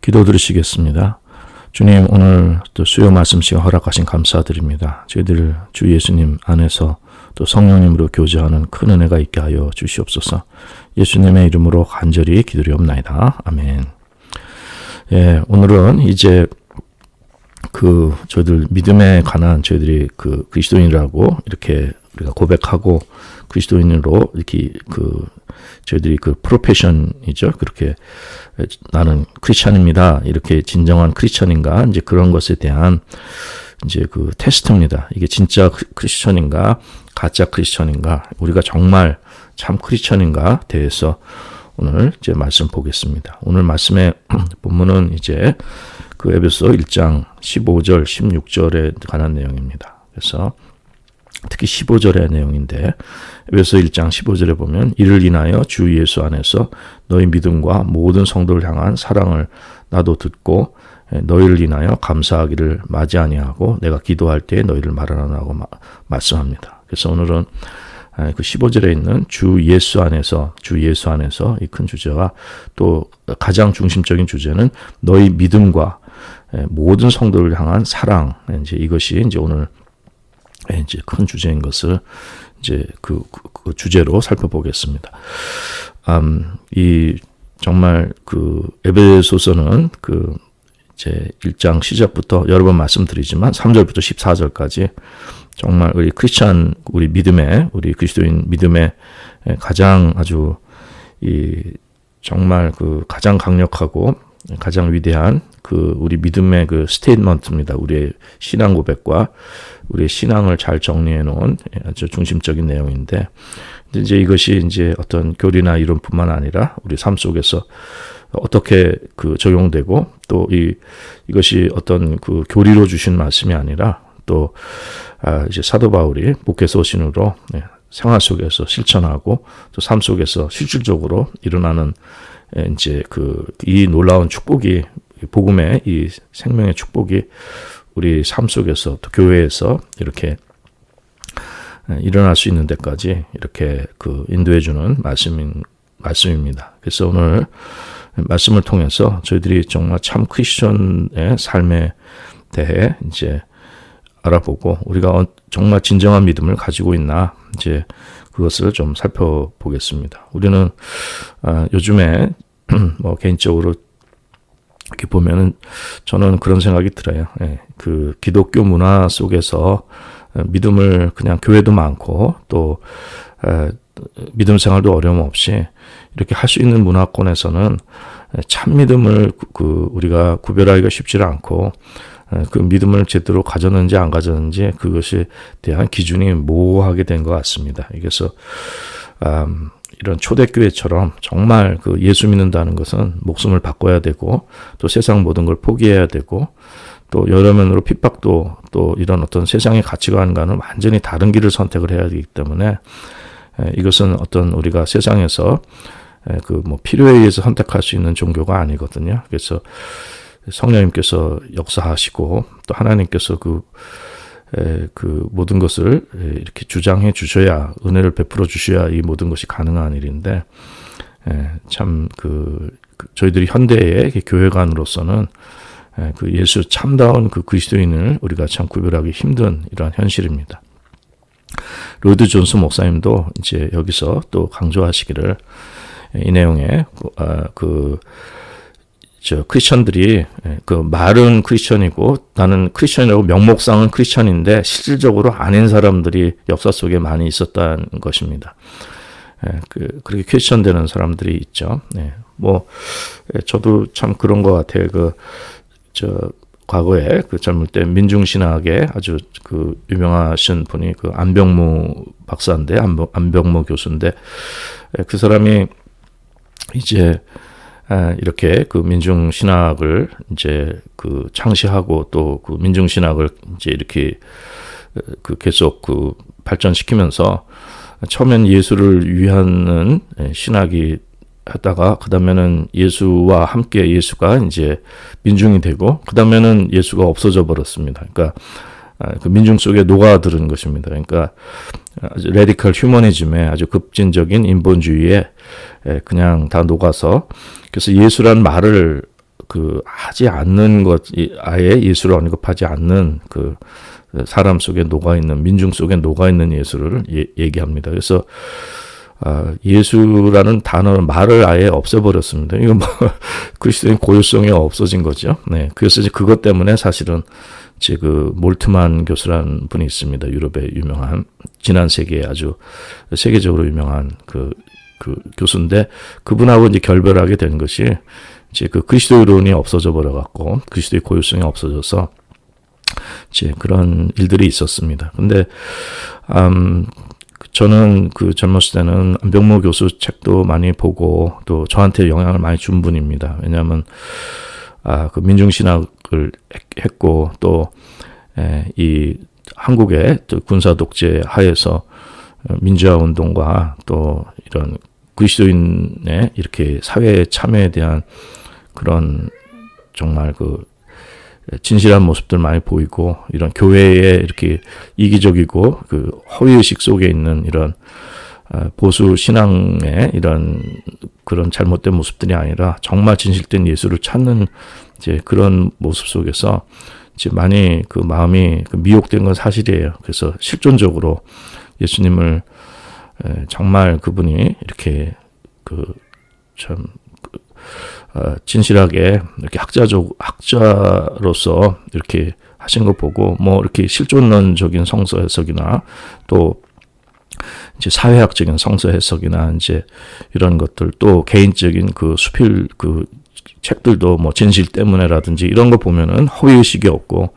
기도 드리시겠습니다. 주님, 오늘 또 수요 말씀 시간 허락하신 감사드립니다. 저희들 주 예수님 안에서 또 성령님으로 교제하는 큰 은혜가 있게 하여 주시옵소서. 예수님의 이름으로 간절히 기도리옵나이다. 아멘. 예, 오늘은 이제 저희들 믿음에 관한 저희들이 그리스도인이라고 이렇게 우리가 고백하고 그리스도인으로 이렇게 저희들이 프로페션이죠. 그렇게 나는 크리스천입니다. 이렇게 진정한 크리스천인가 이제 그런 것에 대한 이제 테스트입니다. 이게 진짜 크리스천인가 가짜 크리스천인가 우리가 정말 참 크리스천인가 대해서 오늘 이제 말씀 보겠습니다. 오늘 말씀의 본문은 이제 에베소 1장 15절 16절에 관한 내용입니다. 그래서 특히 15절의 내용인데 에베소 1장 15절에 보면 이를 인하여 주 예수 안에서 너희 믿음과 모든 성도를 향한 사랑을 나도 듣고 너희를 인하여 감사하기를 마지 아니하고 내가 기도할 때에 너희를 말하라고 말씀합니다. 그래서 오늘은 15절에 있는 주 예수 안에서 이 큰 주제와 또 가장 중심적인 주제는 너희 믿음과 모든 성도를 향한 사랑, 이제 이것이 이제 오늘 이제 큰 주제인 것을 이제 그 주제로 살펴보겠습니다. 이 정말 에베소서는 이제 1장 시작부터 여러 번 말씀드리지만 3절부터 14절까지 정말 우리 크리스천, 우리 그리스도인 믿음의 가장 아주 정말 가장 강력하고 가장 위대한 우리 믿음의 스테이트먼트입니다. 우리의 신앙 고백과 우리의 신앙을 잘 정리해 놓은 아주 중심적인 내용인데, 이제 이것이 이제 어떤 교리나 이론뿐만 아니라 우리 삶 속에서 어떻게 적용되고 또 이것이 어떤 교리로 주신 말씀이 아니라 또 이제 사도 바울이 목회서신으로 생활 속에서 실천하고 또 삶 속에서 실질적으로 일어나는 이제 이 놀라운 축복이 복음의 이 생명의 축복이 우리 삶 속에서 또 교회에서 이렇게 일어날 수 있는 데까지 이렇게 인도해 주는 말씀입니다. 그래서 오늘 말씀을 통해서 저희들이 정말 참 크리스천의 삶에 대해 이제 알아보고 우리가 정말 진정한 믿음을 가지고 있나 이제 그것을 좀 살펴보겠습니다. 우리는 요즘에 뭐 개인적으로 이렇게 보면은 저는 그런 생각이 들어요. 기독교 문화 속에서 믿음을 그냥 교회도 많고 또 믿음 생활도 어려움 없이 이렇게 할 수 있는 문화권에서는 참 믿음을 우리가 구별하기가 쉽지 않고 믿음을 제대로 가졌는지 안 가졌는지 그것에 대한 기준이 모호하게 된 것 같습니다. 그래서 이런 초대교회처럼 정말 예수 믿는다는 것은 목숨을 바꿔야 되고 또 세상 모든 걸 포기해야 되고 또 여러 면으로 핍박도 또 이런 어떤 세상의 가치관과는 완전히 다른 길을 선택을 해야 되기 때문에 이것은 어떤 우리가 세상에서 필요에 의해서 선택할 수 있는 종교가 아니거든요. 그래서 성령님께서 역사하시고 또 하나님께서 모든 것을 이렇게 주장해 주셔야 은혜를 베풀어 주셔야 이 모든 것이 가능한 일인데 참 저희들이 현대의 교회관으로서는 예수 참다운 그리스도인을 우리가 참 구별하기 힘든 이러한 현실입니다. 로드 존스 목사님도 이제 여기서 또 강조하시기를 이 내용에 크리스천들이 말은 크리스천이고 나는 크리스천이라고 명목상은 크리스천인데 실질적으로 아닌 사람들이 역사 속에 많이 있었다는 것입니다. 그렇게 크리스천 되는 사람들이 있죠. 저도 참 그런 것 같아요. 과거에 젊을 때 민중신학에 아주 유명하신 분이 안병무 박사인데 안병무 교수인데 그 사람이 이제 이렇게 민중신학을 이제 창시하고 또 민중신학을 이제 이렇게 계속 발전시키면서 처음엔 예수를 위하는 신학이 하다가 그 다음에는 예수와 함께 예수가 이제 민중이 되고 그 다음에는 예수가 없어져 버렸습니다. 그러니까 민중 속에 녹아드는 것입니다. 그러니까 아주 레디컬 휴머니즘에 아주 급진적인 인본주의에 그냥 다 녹아서 그래서 예수란 말을 하지 않는 것, 아예 예수를 언급하지 않는 사람 속에 녹아있는, 민중 속에 녹아있는 예수를 얘기합니다. 그래서, 예수라는 말을 아예 없애버렸습니다. 이거 그리스도인 고유성이 없어진 거죠. 네. 그래서 이제 그것 때문에 사실은 몰트만 교수라는 분이 있습니다. 유럽의 유명한, 지난 세기에 아주 세계적으로 유명한 교수인데, 그분하고 이제 결별하게 된 것이, 이제 그리스도론이 없어져 버려갖고, 그리스도의 고유성이 없어져서, 이제 그런 일들이 있었습니다. 근데, 저는 젊었을 때는 안병모 교수 책도 많이 보고, 또 저한테 영향을 많이 준 분입니다. 왜냐하면, 민중신학을 했고, 또, 이 한국의 군사 독재 하에서 민주화 운동과 또 이런 그리스도인의 이렇게 사회 참여에 대한 그런 정말 진실한 모습들 많이 보이고, 이런 교회에 이렇게 이기적이고 허위의식 속에 있는 이런 보수 신앙의 이런 그런 잘못된 모습들이 아니라 정말 진실된 예수를 찾는 이제 그런 모습 속에서 이제 많이 마음이 미혹된 건 사실이에요. 그래서 실존적으로 예수님을 정말 그분이 이렇게 참 진실하게 이렇게 학자로서 이렇게 하신 거 보고, 이렇게 실존론적인 성서 해석이나 또 이제 사회학적인 성서 해석이나 이제 이런 것들, 또 개인적인 수필 책들도 진실 때문에라든지 이런 거 보면은 허위의식이 없고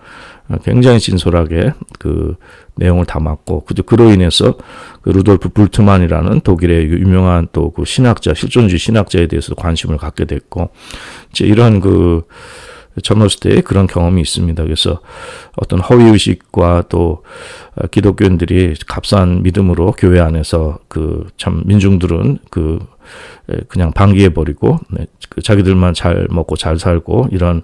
굉장히 진솔하게 내용을 담았고, 그로 인해서 루돌프 불트만이라는 독일의 유명한 또 신학자, 실존주의 신학자에 대해서 관심을 갖게 됐고, 이제 이런 젊었을 때 그런 경험이 있습니다. 그래서 어떤 허위의식과 또 기독교인들이 값싼 믿음으로 교회 안에서 참 민중들은 그냥 방기해버리고, 자기들만 잘 먹고 잘 살고, 이런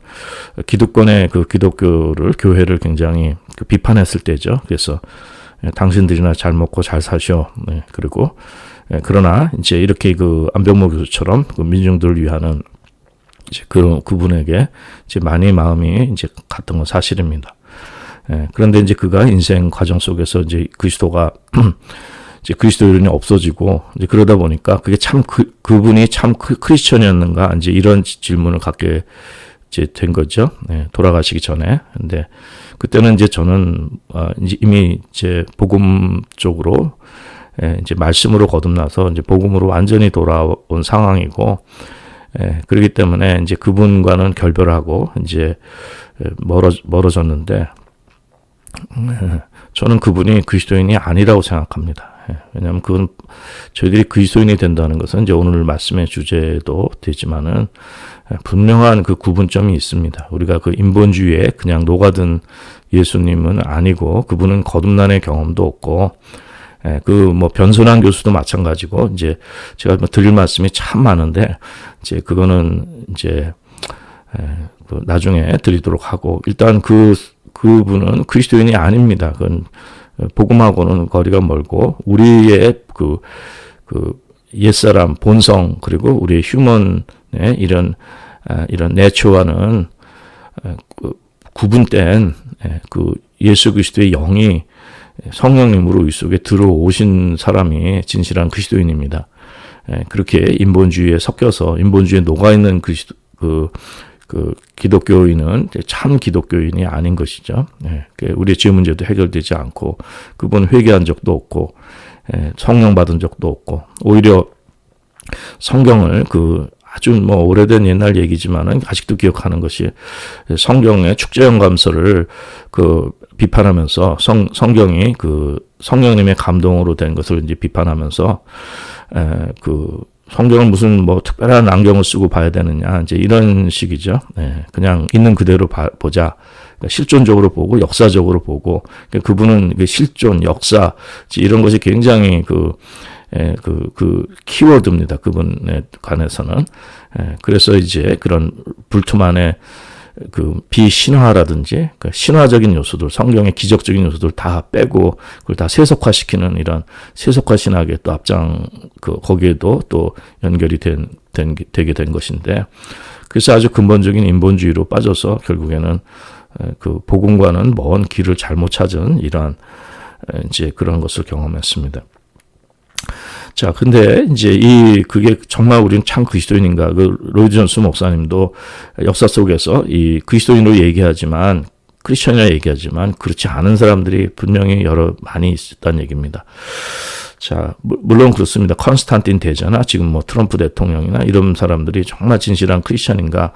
기득권의 기독교를, 교회를 굉장히 비판했을 때죠. 그래서 당신들이나 잘 먹고 잘 사셔. 네. 그리고 그러나 이제 이렇게 안병모 교수처럼 민중들을 위하는 이제 그분에게 이제 많이 마음이 이제 갔던 건 사실입니다. 그런데 이제 그가 인생 과정 속에서 이제 그리스도가 이제 그리스도인이 없어지고, 이제 그러다 보니까 그게 참 그분이 참 크리스천이었는가, 이제 이런 질문을 갖게 이제 된 거죠. 돌아가시기 전에. 근데 그때는 이제 저는 이제 이미 이제 복음 쪽으로 이제 말씀으로 거듭나서 이제 복음으로 완전히 돌아온 상황이고, 그렇기 때문에 이제 그분과는 결별하고 이제 멀어졌는데, 저는 그분이 그리스도인이 아니라고 생각합니다. 왜냐하면 그건 저희들이 그리스도인이 된다는 것은 이제 오늘 말씀의 주제도 되지만은 분명한 구분점이 있습니다. 우리가 인본주의에 그냥 녹아든 예수님은 아니고, 그분은 거듭난의 경험도 없고, 변선한 교수도 마찬가지고, 이제 제가 드릴 말씀이 참 많은데, 이제 그거는 이제 나중에 드리도록 하고, 일단 그분은 그리스도인이 아닙니다. 그건 복음하고는 거리가 멀고, 우리의 옛사람 본성, 그리고 우리의 휴먼의 이런 내추와는 구분된 예수 그리스도의 영이 성령님으로 우리 속에 들어오신 사람이 진실한 그리스도인입니다. 그렇게 인본주의에 섞여서 인본주의에 녹아있는 기독교인은 참 기독교인이 아닌 것이죠. 우리의 죄 문제도 해결되지 않고, 그분 회개한 적도 없고, 성령 받은 적도 없고, 오히려 성경을 아주 오래된 옛날 얘기지만은 아직도 기억하는 것이, 성경의 축제영감서를 비판하면서 성경이 성령님의 감동으로 된 것을 이제 비판하면서 성경을 무슨 특별한 안경을 쓰고 봐야 되느냐, 이제 이런 식이죠. 그냥 있는 그대로 보자. 실존적으로 보고 역사적으로 보고, 그분은 실존, 역사 이런 것이 굉장히 키워드입니다. 그분에 관해서는. 그래서 이제 그런 불투만의 비신화라든지 신화적인 요소들, 성경의 기적적인 요소들 다 빼고 그걸 다 세속화시키는 이런 세속화 신학의 또 앞장 거기에도 또 연결이 되게 된 것인데, 그래서 아주 근본적인 인본주의로 빠져서 결국에는 그 복음과는 먼 길을 잘못 찾은 이러한 이제 그런 것을 경험했습니다. 자, 근데 이제 그게 정말 우리는 참 그리스도인인가? 그 로이드 존스 목사님도 역사 속에서 이 그리스도인으로 얘기하지만 크리스천이라 얘기하지만 그렇지 않은 사람들이 분명히 많이 있다는 얘기입니다. 자, 물론 그렇습니다. 컨스탄틴 대제나 지금 뭐 트럼프 대통령이나 이런 사람들이 정말 진실한 크리스천인가?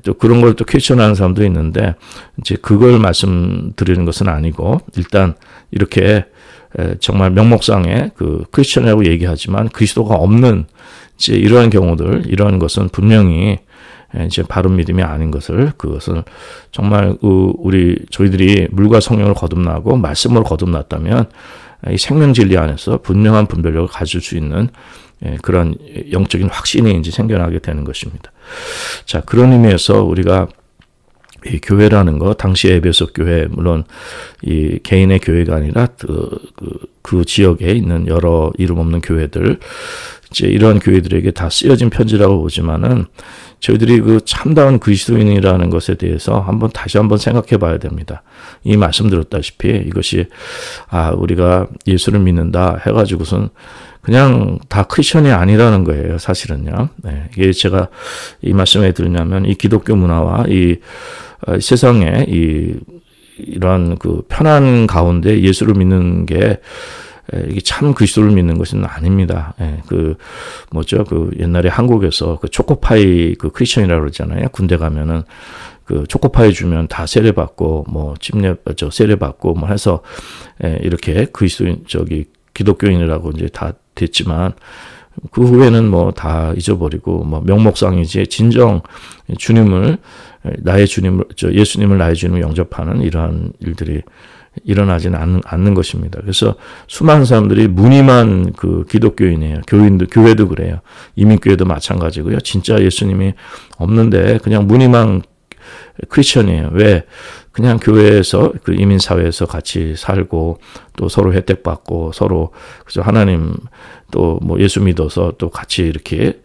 또 그런 걸 또 퀘스천하는 사람도 있는데 이제 그걸 말씀드리는 것은 아니고 일단 이렇게 정말 명목상의 그 크리스천이라고 얘기하지만 그리스도가 없는 이제 이러한 경우들, 이러한 것은 분명히 이제 바른 믿음이 아닌 것을, 그것을 정말 저희들이 물과 성령을 거듭나고 말씀으로 거듭났다면 이 생명 진리 안에서 분명한 분별력을 가질 수 있는 그런 영적인 확신이 이제 생겨나게 되는 것입니다. 자, 그런 의미에서 우리가 이 교회라는 거, 당시 에베소 교회, 물론 이 개인의 교회가 아니라 그 지역에 있는 여러 이름 없는 교회들, 이제 이러한 교회들에게 다 쓰여진 편지라고 보지만은 저희들이 그 참다운 그리스도인이라는 것에 대해서 다시 한번 생각해 봐야 됩니다. 이 말씀드렸다시피 이것이, 우리가 예수를 믿는다 해가지고선 그냥 다 크리스천이 아니라는 거예요, 사실은요. 네, 이게 제가 이 말씀에 드리냐면 이 기독교 문화와 이 세상에 이러한 그 편한 가운데 예수를 믿는 게 이게 참 그리스도를 믿는 것은 아닙니다. 그 옛날에 한국에서 그 초코파이 그 크리스천이라고 그러잖아요. 군대 가면은 그 초코파이 주면 다 세례받고 뭐 세례받고 뭐 해서 이렇게 그리스도인 기독교인이라고 이제 다 됐지만 그 후에는 뭐 다 잊어버리고 뭐 명목상이지 진정 예수님을 나의 주님으로 영접하는 이러한 일들이 일어나지는 않는 것입니다. 그래서 수많은 사람들이 무늬만 그 기독교인이에요. 교회도 그래요. 이민교회도 마찬가지고요. 진짜 예수님이 없는데 그냥 무늬만 크리스천이에요. 왜? 그냥 교회에서 그 이민사회에서 같이 살고 또 서로 혜택받고 서로 그죠, 하나님 또 뭐 예수 믿어서 또 같이 이렇게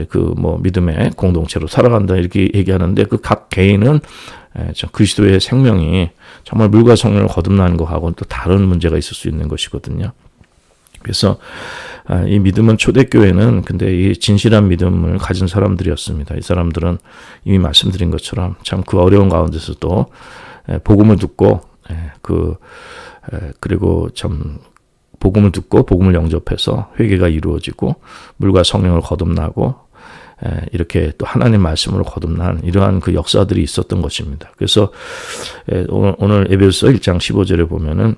그 뭐 믿음의 공동체로 살아간다 이렇게 얘기하는데 그 각 개인은 그리스도의 생명이 정말 물과 성령을 거듭나는 것하고는 또 다른 문제가 있을 수 있는 것이거든요. 그래서 이 믿음은 초대교회는 근데 이 진실한 믿음을 가진 사람들이었습니다. 이 사람들은 이미 말씀드린 것처럼 참 그 어려운 가운데서도 복음을 듣고 그리고 참 복음을 듣고 복음을 영접해서 회개가 이루어지고 물과 성령을 거듭나고 이렇게 또 하나님 말씀으로 거듭난 이러한 그 역사들이 있었던 것입니다. 그래서 오늘 에베소서 1장 15절에 보면은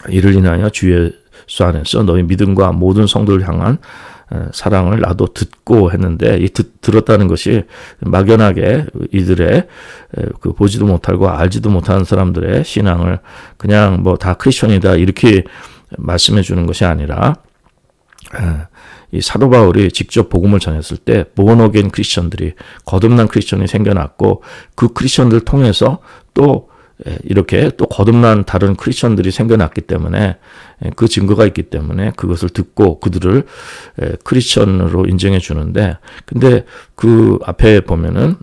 이를 인하여 주 예수 안에서 너희 믿음과 모든 성도를 향한 사랑을 나도 듣고 했는데 이 들었다는 것이 막연하게 이들의 그 보지도 못하고 알지도 못하는 사람들의 신앙을 그냥 뭐 다 크리스천이다 이렇게 말씀해 주는 것이 아니라 이 사도 바울이 직접 복음을 전했을 때 born again 크리스천들이 거듭난 크리스천이 생겨났고 그 크리스천들 통해서 또 이렇게 또 거듭난 다른 크리스천들이 생겨났기 때문에 그 증거가 있기 때문에 그것을 듣고 그들을 크리스천으로 인정해 주는데 근데 그 앞에 보면은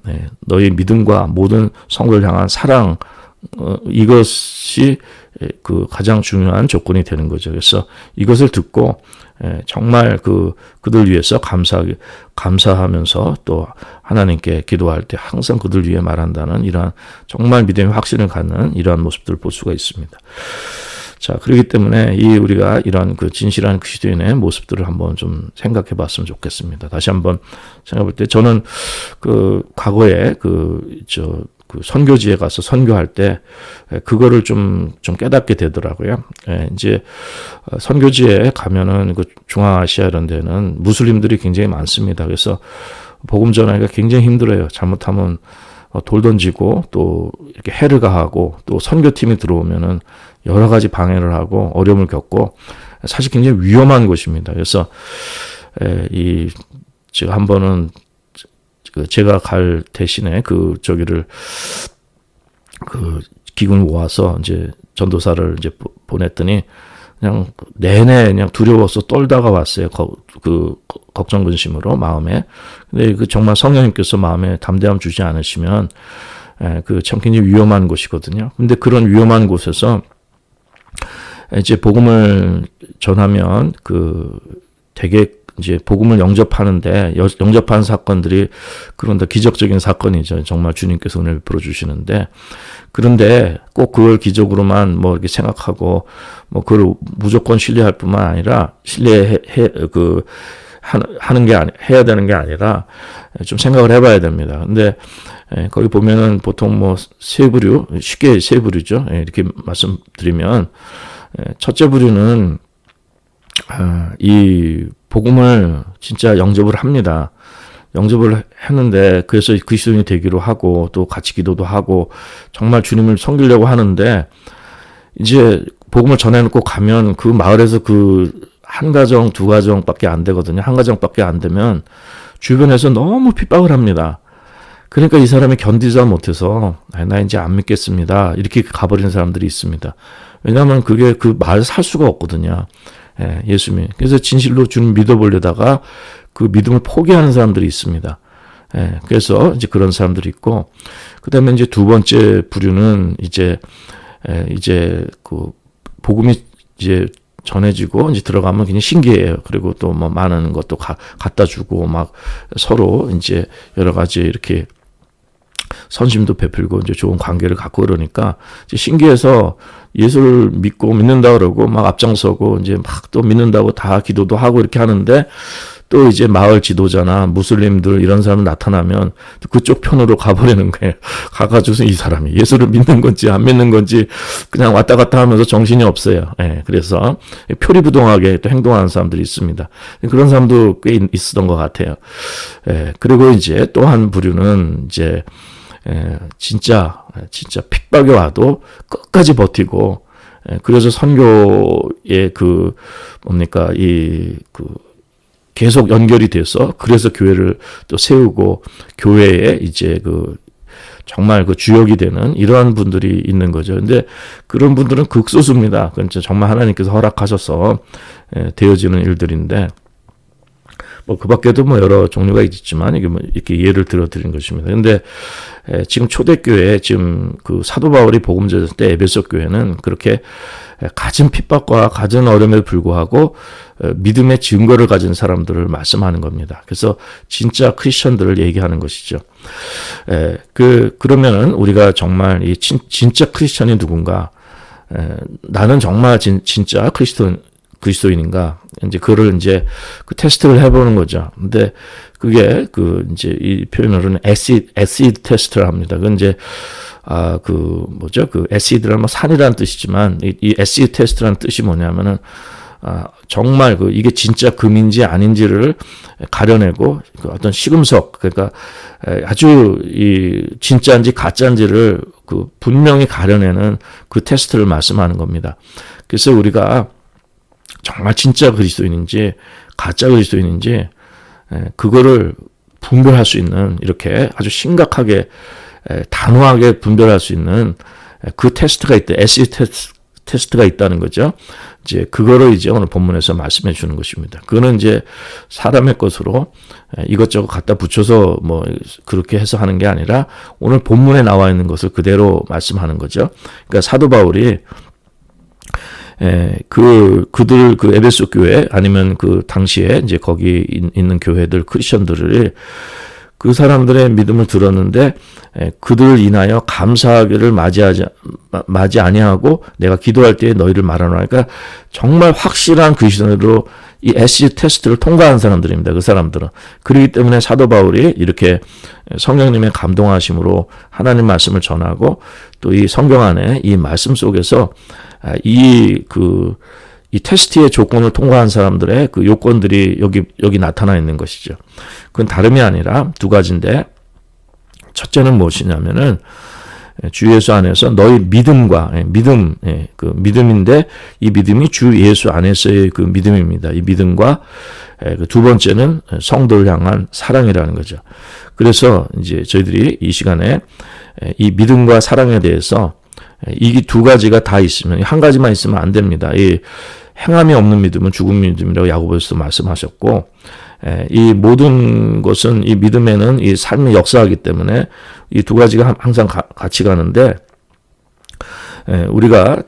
너희 믿음과 모든 성도를 향한 사랑 이것이 그 가장 중요한 조건이 되는 거죠. 그래서 이것을 듣고 정말 그들 위해서 감사하면서 또 하나님께 기도할 때 항상 그들 위해 말한다는 이러한 정말 믿음의 확신을 갖는 이러한 모습들을 볼 수가 있습니다. 자, 그렇기 때문에 우리가 이런 그 진실한 그리스도인의 모습들을 한번 좀 생각해 봤으면 좋겠습니다. 다시 한번 생각해 볼 때 저는 그 과거에 그 선교지에 가서 선교할 때 그거를 좀 깨닫게 되더라고요. 이제 선교지에 가면은 그 중앙아시아 이런 데는 무슬림들이 굉장히 많습니다. 그래서 복음 전하기가 굉장히 힘들어요. 잘못하면 돌 던지고 또 이렇게 해를 가하고 또 선교팀이 들어오면은 여러 가지 방해를 하고 어려움을 겪고 사실 굉장히 위험한 곳입니다. 그래서 제가 한 번은 제가 갈 대신에 기금을 모아서 이제 전도사를 이제 보냈더니 그냥 내내 그냥 두려워서 떨다가 왔어요. 걱정 근심으로 마음에. 근데 그 정말 성령님께서 마음에 담대함 주지 않으시면 그 참 굉장히 위험한 곳이거든요. 근데 그런 위험한 곳에서 이제 복음을 전하면 되게 이제 복음을 영접하는데 영접한 사건들이 그런 다 기적적인 사건이죠. 정말 주님께서 은혜를 베풀어 주시는데, 그런데 꼭 그걸 기적으로만 뭐 이렇게 생각하고 뭐 그걸 무조건 신뢰할 뿐만 아니라 해야 되는 게 아니라 좀 생각을 해봐야 됩니다. 근데 거기 보면은 보통 뭐 쉽게 세 부류죠. 이렇게 말씀드리면, 첫째 부류는 이 복음을 진짜 영접을 합니다. 영접을 했는데 그래서 그리스도인이 되기로 하고 또 같이 기도도 하고 정말 주님을 섬기려고 하는데, 이제 복음을 전해놓고 가면 그 마을에서 한 가정, 두 가정밖에 안 되거든요. 한 가정밖에 안 되면 주변에서 너무 핍박을 합니다. 그러니까 이 사람이 견디지 못해서 나 이제 안 믿겠습니다, 이렇게 가버리는 사람들이 있습니다. 왜냐하면 그게 그 마을 살 수가 없거든요. 예수님. 그래서 진실로 주님 믿어보려다가 그 믿음을 포기하는 사람들이 있습니다. 그래서 이제 그런 사람들이 있고, 그 다음에 이제 두 번째 부류는 이제 그 복음이 이제 전해지고 이제 들어가면 그냥 신기해요. 그리고 또 뭐 많은 것도 갖다 주고 막 서로 이제 여러 가지 이렇게 선심도 베풀고 이제 좋은 관계를 갖고 그러니까 이제 신기해서 예수를 믿는다 그러고 막 앞장서고 이제 막 또 믿는다고 다 기도도 하고 이렇게 하는데, 또 이제 마을 지도자나 무슬림들 이런 사람 나타나면 그쪽 편으로 가버리는 거예요. 가가지고서 이 사람이 예수를 믿는 건지 안 믿는 건지 그냥 왔다 갔다 하면서 정신이 없어요. 그래서 표리부동하게 또 행동하는 사람들이 있습니다. 그런 사람도 꽤 있었던 것 같아요. 그리고 이제 또 한 부류는 이제 진짜 핍박이 와도 끝까지 버티고, 그래서 선교의 계속 연결이 돼서 그래서 교회를 또 세우고 교회에 이제 정말 주역이 되는 이러한 분들이 있는 거죠. 근데 그런 분들은 극소수입니다. 그건 정말 하나님께서 허락하셔서 되어지는 일들인데, 뭐 그 밖에도 뭐 여러 종류가 있지만 이게 뭐 이렇게 예를 들어 드린 것입니다. 근데 지금 초대교회 지금 사도 바울이 복음 전할 때 에베소 교회는 그렇게 갖은 핍박과 갖은 어려움에 불구하고 믿음의 증거를 가진 사람들을 말씀하는 겁니다. 그래서 진짜 크리스천들을 얘기하는 것이죠. 그러면은 우리가 정말 이 진짜 크리스천이 누군가, 나는 정말 진짜 그리스도인인가? 이제 그거를 이제 테스트를 해보는 거죠. 근데 그게 이제 이 표현으로는 에시드 테스트를 합니다. 그건 이제 에시드란 뭐 산이라는 뜻이지만 이 에시드 테스트라는 뜻이 뭐냐면은 정말 이게 진짜 금인지 아닌지를 가려내고 어떤 시금석, 그러니까 아주 이 진짜인지 가짜인지를 분명히 가려내는 그 테스트를 말씀하는 겁니다. 그래서 우리가 정말 진짜 그리스도인인지 가짜 그리스도인인지 그거를 분별할 수 있는, 이렇게 아주 심각하게 단호하게 분별할 수 있는 그 테스트가 있다. 에시드 테스트가 있다는 거죠. 이제 그거를 이제 오늘 본문에서 말씀해 주는 것입니다. 그거는 이제 사람의 것으로 이것저것 갖다 붙여서 뭐 그렇게 해서 하는 게 아니라 오늘 본문에 나와 있는 것을 그대로 말씀하는 거죠. 그러니까 사도 바울이 그들 에베소 교회 아니면 당시에 이제 거기 있는 교회들 크리스천들을 그 사람들의 믿음을 들었는데 그들을 인하여 감사하기를 맞이 아니하고 내가 기도할 때에 너희를 말하노라. 그러니까 정말 확실한 그리스도인으로 이 에시드 테스트를 통과한 사람들입니다. 그 사람들은. 그렇기 때문에 사도 바울이 이렇게 성령님의 감동하심으로 하나님 말씀을 전하고 또 이 성경 안에 이 말씀 속에서 이 테스트의 조건을 통과한 사람들의 그 요건들이 여기 나타나 있는 것이죠. 그건 다름이 아니라 두 가지인데, 첫째는 무엇이냐면은 주 예수 안에서 너희 믿음과 믿음인데 이 믿음이 주 예수 안에서의 그 믿음입니다. 이 믿음과 두 번째는 성도를 향한 사랑이라는 거죠. 그래서 이제 저희들이 이 시간에 이 믿음과 사랑에 대해서 이 두 가지가 다 있으면, 한 가지만 있으면 안 됩니다. 이 행함이 없는 믿음은 죽은 믿음이라고 야고보에서 말씀하셨고, 이 모든 것은 이 믿음에는 이 삶의 역사이기 때문에 이 두 가지가 항상 같이 가는데, 우리가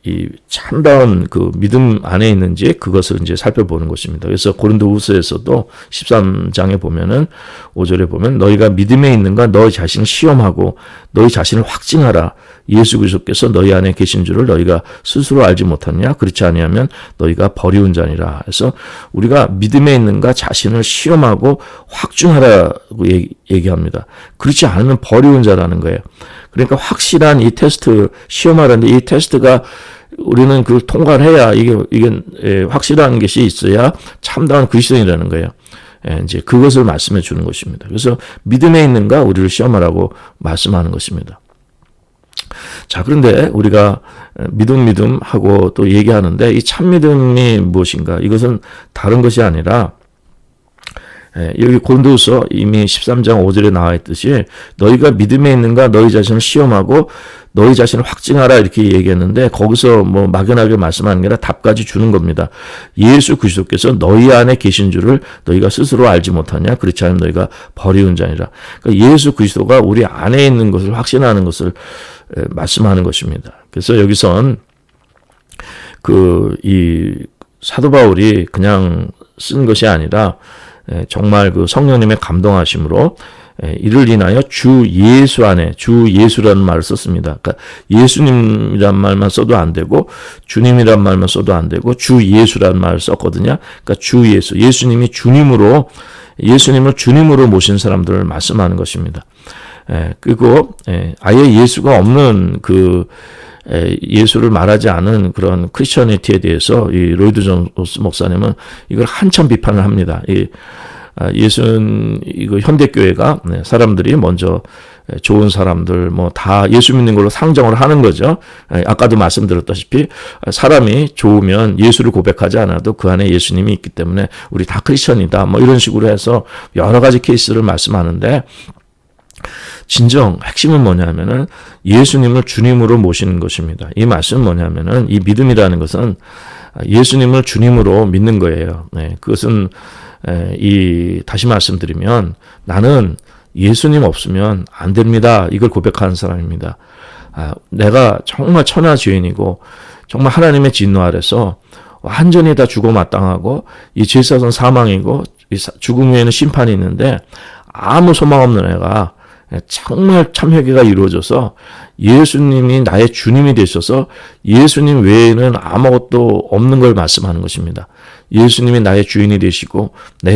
이 참다운 믿음 안에 있는지 그것을 이제 살펴보는 것입니다. 그래서 고린도후서에서도 13장에 보면은 5절에 보면 너희가 믿음에 있는가 너희 자신을 시험하고 너희 자신을 확증하라. 예수 그리스도께서 너희 안에 계신 줄을 너희가 스스로 알지 못하느냐? 그렇지 아니하면 너희가 버리운 자니라. 그래서 우리가 믿음에 있는가 자신을 시험하고 확증하라고 얘기합니다. 그렇지 않으면 버리운 자라는 거예요. 그러니까 확실한 이 테스트 시험하라는데 이 테스트가 우리는 그걸 통과를 해야 이게 확실한 것이 있어야 참다운 그리스도인이라는 거예요. 이제 그것을 말씀해 주는 것입니다. 그래서 믿음에 있는가 우리를 시험하라고 말씀하는 것입니다. 자, 그런데 우리가 믿음 하고 또 얘기하는데 이 참 믿음이 무엇인가? 이것은 다른 것이 아니라 여기 고린도후서 이미 13장 5절에 나와 있듯이 너희가 믿음에 있는가 너희 자신을 시험하고 너희 자신을 확증하라 이렇게 얘기했는데 거기서 뭐 막연하게 말씀하는 게 아니라 답까지 주는 겁니다. 예수 그리스도께서 너희 안에 계신 줄을 너희가 스스로 알지 못하냐? 그렇지 않으면 너희가 버리운 자니라. 그러니까 예수 그리스도가 우리 안에 있는 것을 확신하는 것을 말씀하는 것입니다. 그래서 여기선 이 사도 바울이 그냥 쓴 것이 아니라 정말 성령님의 감동하심으로 이를 인하여 주 예수 안에 주 예수라는 말을 썼습니다. 그러니까 예수님이란 말만 써도 안 되고 주님이란 말만 써도 안 되고 주 예수라는 말을 썼거든요. 그러니까 주 예수, 예수님을 주님으로 모신 사람들을 말씀하는 것입니다. 그리고 아예 예수가 없는 예수를 말하지 않은 그런 크리스천리티에 대해서 이 로이드 존스 목사님은 이걸 한참 비판을 합니다. 이거 현대교회가 사람들이 먼저 좋은 사람들 다 예수 믿는 걸로 상정을 하는 거죠. 아까도 말씀드렸다시피 사람이 좋으면 예수를 고백하지 않아도 그 안에 예수님이 있기 때문에 우리 다 크리스천이다. 이런 식으로 해서 여러 가지 케이스를 말씀하는데 진정 핵심은 뭐냐면은 예수님을 주님으로 모시는 것입니다. 이 말씀은 뭐냐면은 이 믿음이라는 것은 예수님을 주님으로 믿는 거예요. 그것은 다시 말씀드리면 나는 예수님 없으면 안 됩니다. 이걸 고백하는 사람입니다. 내가 정말 천하 죄인이고 정말 하나님의 진노 아래서 완전히 다 죽어 마땅하고 이 죄사선 사망이고 죽음 외에는 심판이 있는데 아무 소망 없는 애가 정말 참회개가 이루어져서 예수님이 나의 주님이 되셔서 예수님 외에는 아무것도 없는 걸 말씀하는 것입니다. 예수님이 나의 주인이 되시고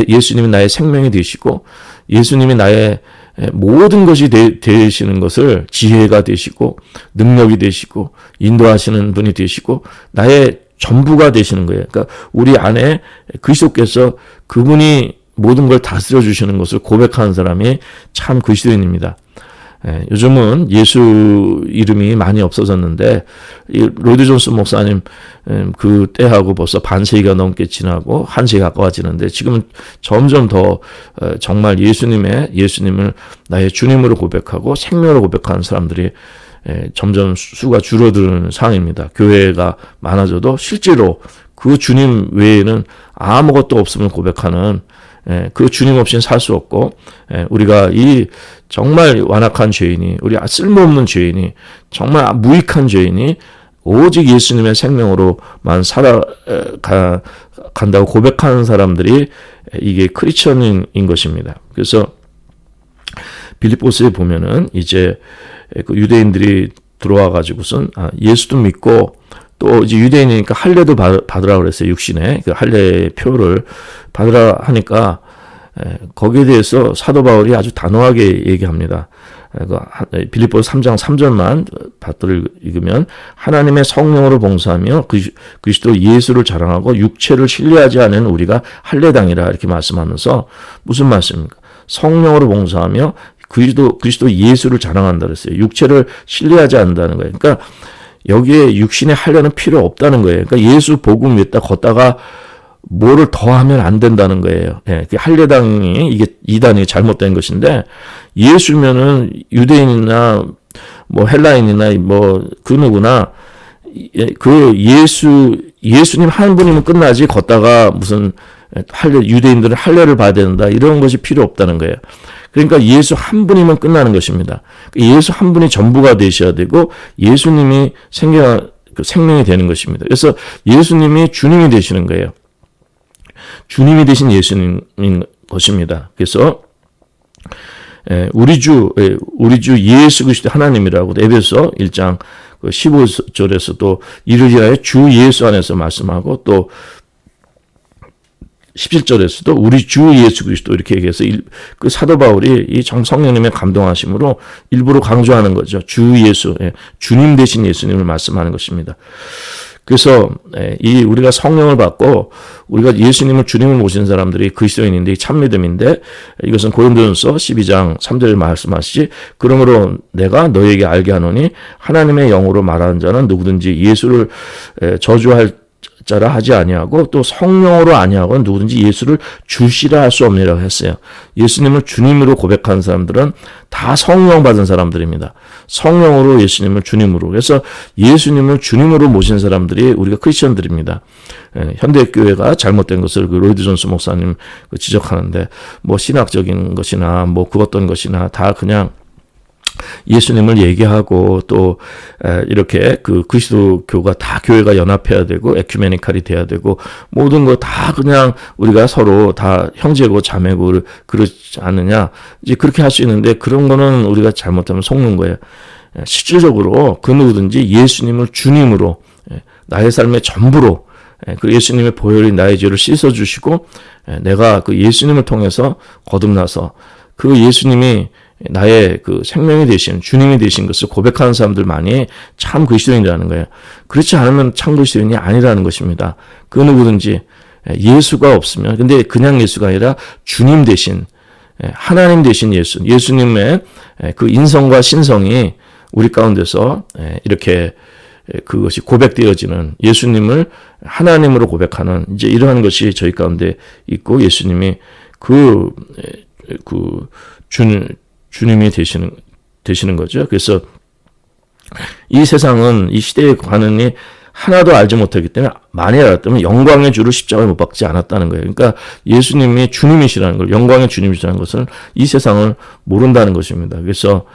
예수님이 나의 생명이 되시고 예수님이 나의 모든 것이 되시는 것을 지혜가 되시고 능력이 되시고 인도하시는 분이 되시고 나의 전부가 되시는 거예요. 그러니까 우리 안에 그리스도께서 그분이 모든 걸 다스려 주시는 것을 고백하는 사람이 참 그리스도인입니다. 요즘은 예수 이름이 많이 없어졌는데 로이드 존스 목사님 그 때하고 벌써 반세기가 넘게 지나고 한 세기 가까워지는데 지금은 점점 더 정말 예수님을 나의 주님으로 고백하고 생명으로 고백하는 사람들이 점점 수가 줄어드는 상황입니다. 교회가 많아져도 실제로 그 주님 외에는 아무것도 없음을 고백하는 그 주님 없이는 살 수 없고 우리가 이 정말 완악한 죄인이 우리 쓸모없는 죄인이 정말 무익한 죄인이 오직 예수님의 생명으로만 살아간다고 고백하는 사람들이 이게 크리스천인 것입니다. 그래서 빌립보서에 보면은 이제 그 유대인들이 들어와 가지고선 예수도 믿고 또 이제 유대인이니까 할례도 받으라 그랬어요. 육신의 그 할례 표를 받으라 하니까 거기에 대해서 사도 바울이 아주 단호하게 얘기합니다. 빌립보서 3장 3절만 받들을 읽으면 하나님의 성령으로 봉사하며 그리스도 예수를 자랑하고 육체를 신뢰하지 않은 우리가 할례당이라 이렇게 말씀하면서 무슨 말씀입니까? 성령으로 봉사하며 그리스도 예수를 자랑한다 그랬어요. 육체를 신뢰하지 않는다는 거예요. 그러니까 여기에 육신의 할례는 필요 없다는 거예요. 그러니까 예수 복음 위에다 걷다가 뭐를 더 하면 안 된다는 거예요. 할례당이 이게 이단이 잘못된 것인데 예수면은 유대인이나 뭐 헬라인이나 뭐 그 누구나 그 예수님 한 분이면 끝나지 걷다가 무슨 유대인들은 할례를 봐야 된다 이런 것이 필요 없다는 거예요. 그러니까 예수 한 분이면 끝나는 것입니다. 예수 한 분이 전부가 되셔야 되고 예수님이 생명이 되는 것입니다. 그래서 예수님이 주님이 되시는 거예요. 주님이 되신 예수님인 것입니다. 그래서 우리 주 예수 그리스도 하나님이라고 에베소 1장 15절에서도 이르리하여 주 예수 안에서 말씀하고 또 17절에서도 우리 주 예수 그리스도 이렇게 얘기해서 그 사도 바울이 이 성령님의 감동하심으로 일부러 강조하는 거죠. 주 예수, 주님 되신 예수님을 말씀하는 것입니다. 그래서 우리가 성령을 받고 우리가 예수님을 주님을 모신 사람들이 그리스도인인데 참 믿음인데 이것은 고린도전서 12장 3절에 말씀하시지 그러므로 내가 너에게 알게 하노니 하나님의 영으로 말하는 자는 누구든지 예수를 저주할 자라 하지 아니하고 또 성령으로 아니하고 누구든지 예수를 주시라 할 수 없느니라고 했어요. 예수님을 주님으로 고백하는 사람들은 다 성령 받은 사람들입니다. 성령으로 예수님을 주님으로. 그래서 예수님을 주님으로 모신 사람들이 우리가 크리스천들입니다. 현대교회가 잘못된 것을 그 로이드 존스 목사님 지적하는데 뭐 신학적인 것이나 뭐 그 어떤 것이나 다 그냥 예수님을 얘기하고 또 이렇게 그 그리스도교가 다 교회가 연합해야 되고 에큐메니칼이 돼야 되고 모든 거 다 그냥 우리가 서로 다 형제고 자매고 그렇지 않느냐 이제 그렇게 할 수 있는데 그런 거는 우리가 잘못하면 속는 거예요. 실질적으로 그 누구든지 예수님을 주님으로 나의 삶의 전부로 그 예수님의 보혈이 나의 죄를 씻어주시고 내가 그 예수님을 통해서 거듭나서 그 예수님이 나의 그 생명이 되신 주님이 되신 것을 고백하는 사람들만이 참 그리스도인이라는 거예요. 그렇지 않으면 참 그리스도인이 아니라는 것입니다. 그 누구든지 예수가 없으면 근데 그냥 예수가 아니라 주님 되신 하나님 되신 예수님의 그 인성과 신성이 우리 가운데서 이렇게 그것이 고백되어지는 예수님을 하나님으로 고백하는 이제 이러한 것이 저희 가운데 있고 예수님이 주님이 되시는 거죠. 그래서 이 세상은 이 시대의 관원이 하나도 알지 못하기 때문에 만일 알았다면 영광의 주를 십자가에 못 박지 않았다는 거예요. 그러니까 예수님이 주님이시라는 걸, 영광의 주님이시라는 것을 이 세상을 모른다는 것입니다. 그래서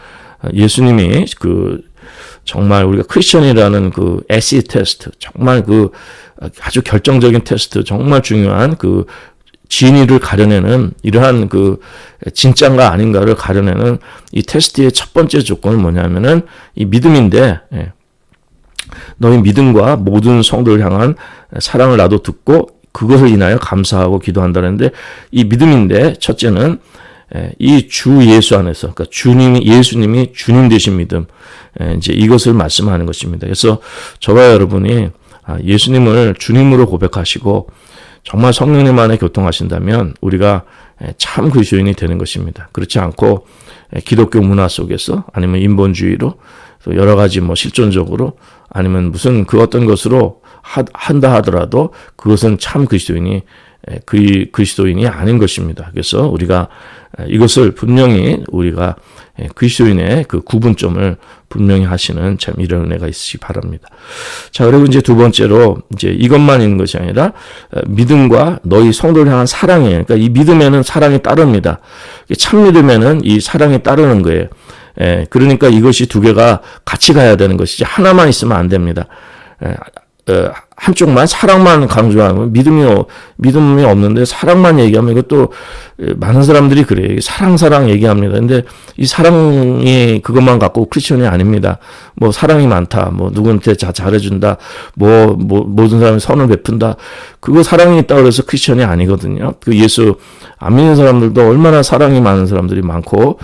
예수님이 정말 우리가 크리스천이라는 그 에시 테스트, 정말 아주 결정적인 테스트, 정말 중요한 진위를 가려내는 이러한 진짜인가 아닌가를 가려내는 이 테스트의 첫 번째 조건은 뭐냐면은 이 믿음인데 너희 믿음과 모든 성도를 향한 사랑을 나도 듣고 그것을 인하여 감사하고 기도한다는데 이 믿음인데 첫째는 이 주 예수 안에서 그러니까 예수님이 주님 되신 믿음 이제 이것을 말씀하는 것입니다. 그래서 저와 여러분이 예수님을 주님으로 고백하시고 정말 성령님 안에 교통하신다면 우리가 참 그리스도인이 되는 것입니다. 그렇지 않고 기독교 문화 속에서 아니면 인본주의로 또 여러 가지 실존적으로 아니면 무슨 그 어떤 것으로 한다 하더라도 그것은 참 그리스도인이 아닌 것입니다. 그래서 우리가 이것을 분명히 우리가 그리스도인의 그 구분점을 분명히 하시는 참 이런 은혜가 있으시기 바랍니다. 자, 그리고 이제 두 번째로 이제 이것만 있는 것이 아니라 믿음과 너희 성도를 향한 사랑이에요. 그러니까 이 믿음에는 사랑이 따릅니다. 참 믿음에는 이 사랑이 따르는 거예요. 그러니까 이것이 두 개가 같이 가야 되는 것이지 하나만 있으면 안 됩니다. 한쪽만 사랑만 강조하면 믿음이 없는데 사랑만 얘기하면 이것도 많은 사람들이 그래요. 사랑 얘기합니다. 근데 이 사랑이 그것만 갖고 크리스천이 아닙니다. 사랑이 많다. 누구한테 잘해준다. 모든 사람이 선을 베푼다. 그거 사랑이 있다고 해서 크리스천이 아니거든요. 예수 안 믿는 사람들도 얼마나 사랑이 많은 사람들이 많고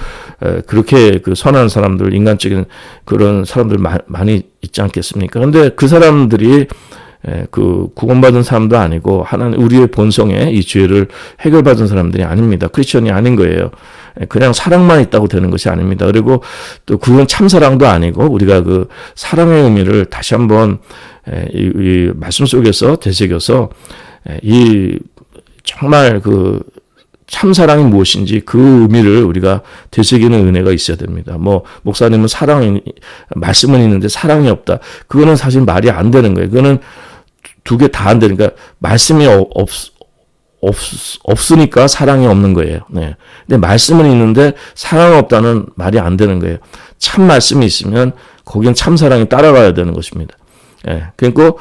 그렇게 선한 사람들, 인간적인 그런 사람들 많이 있지 않겠습니까? 근데 그 사람들이 구원받은 사람도 아니고 하나님 우리의 본성에 이 죄를 해결받은 사람들이 아닙니다. 크리스천이 아닌 거예요. 그냥 사랑만 있다고 되는 것이 아닙니다. 그리고 또 그건 참 사랑도 아니고 우리가 사랑의 의미를 다시 한번 이 말씀 속에서 되새겨서 이 정말 참 사랑이 무엇인지 그 의미를 우리가 되새기는 은혜가 있어야 됩니다. 뭐 목사님은 말씀은 있는데 사랑이 없다. 그거는 사실 말이 안 되는 거예요. 그거는 두 개 다 안 되니까 말씀이 없으니까 사랑이 없는 거예요. 네. 근데 말씀은 있는데 사랑이 없다는 말이 안 되는 거예요. 참 말씀이 있으면 거기엔 참 사랑이 따라가야 되는 것입니다. 예. 그러니까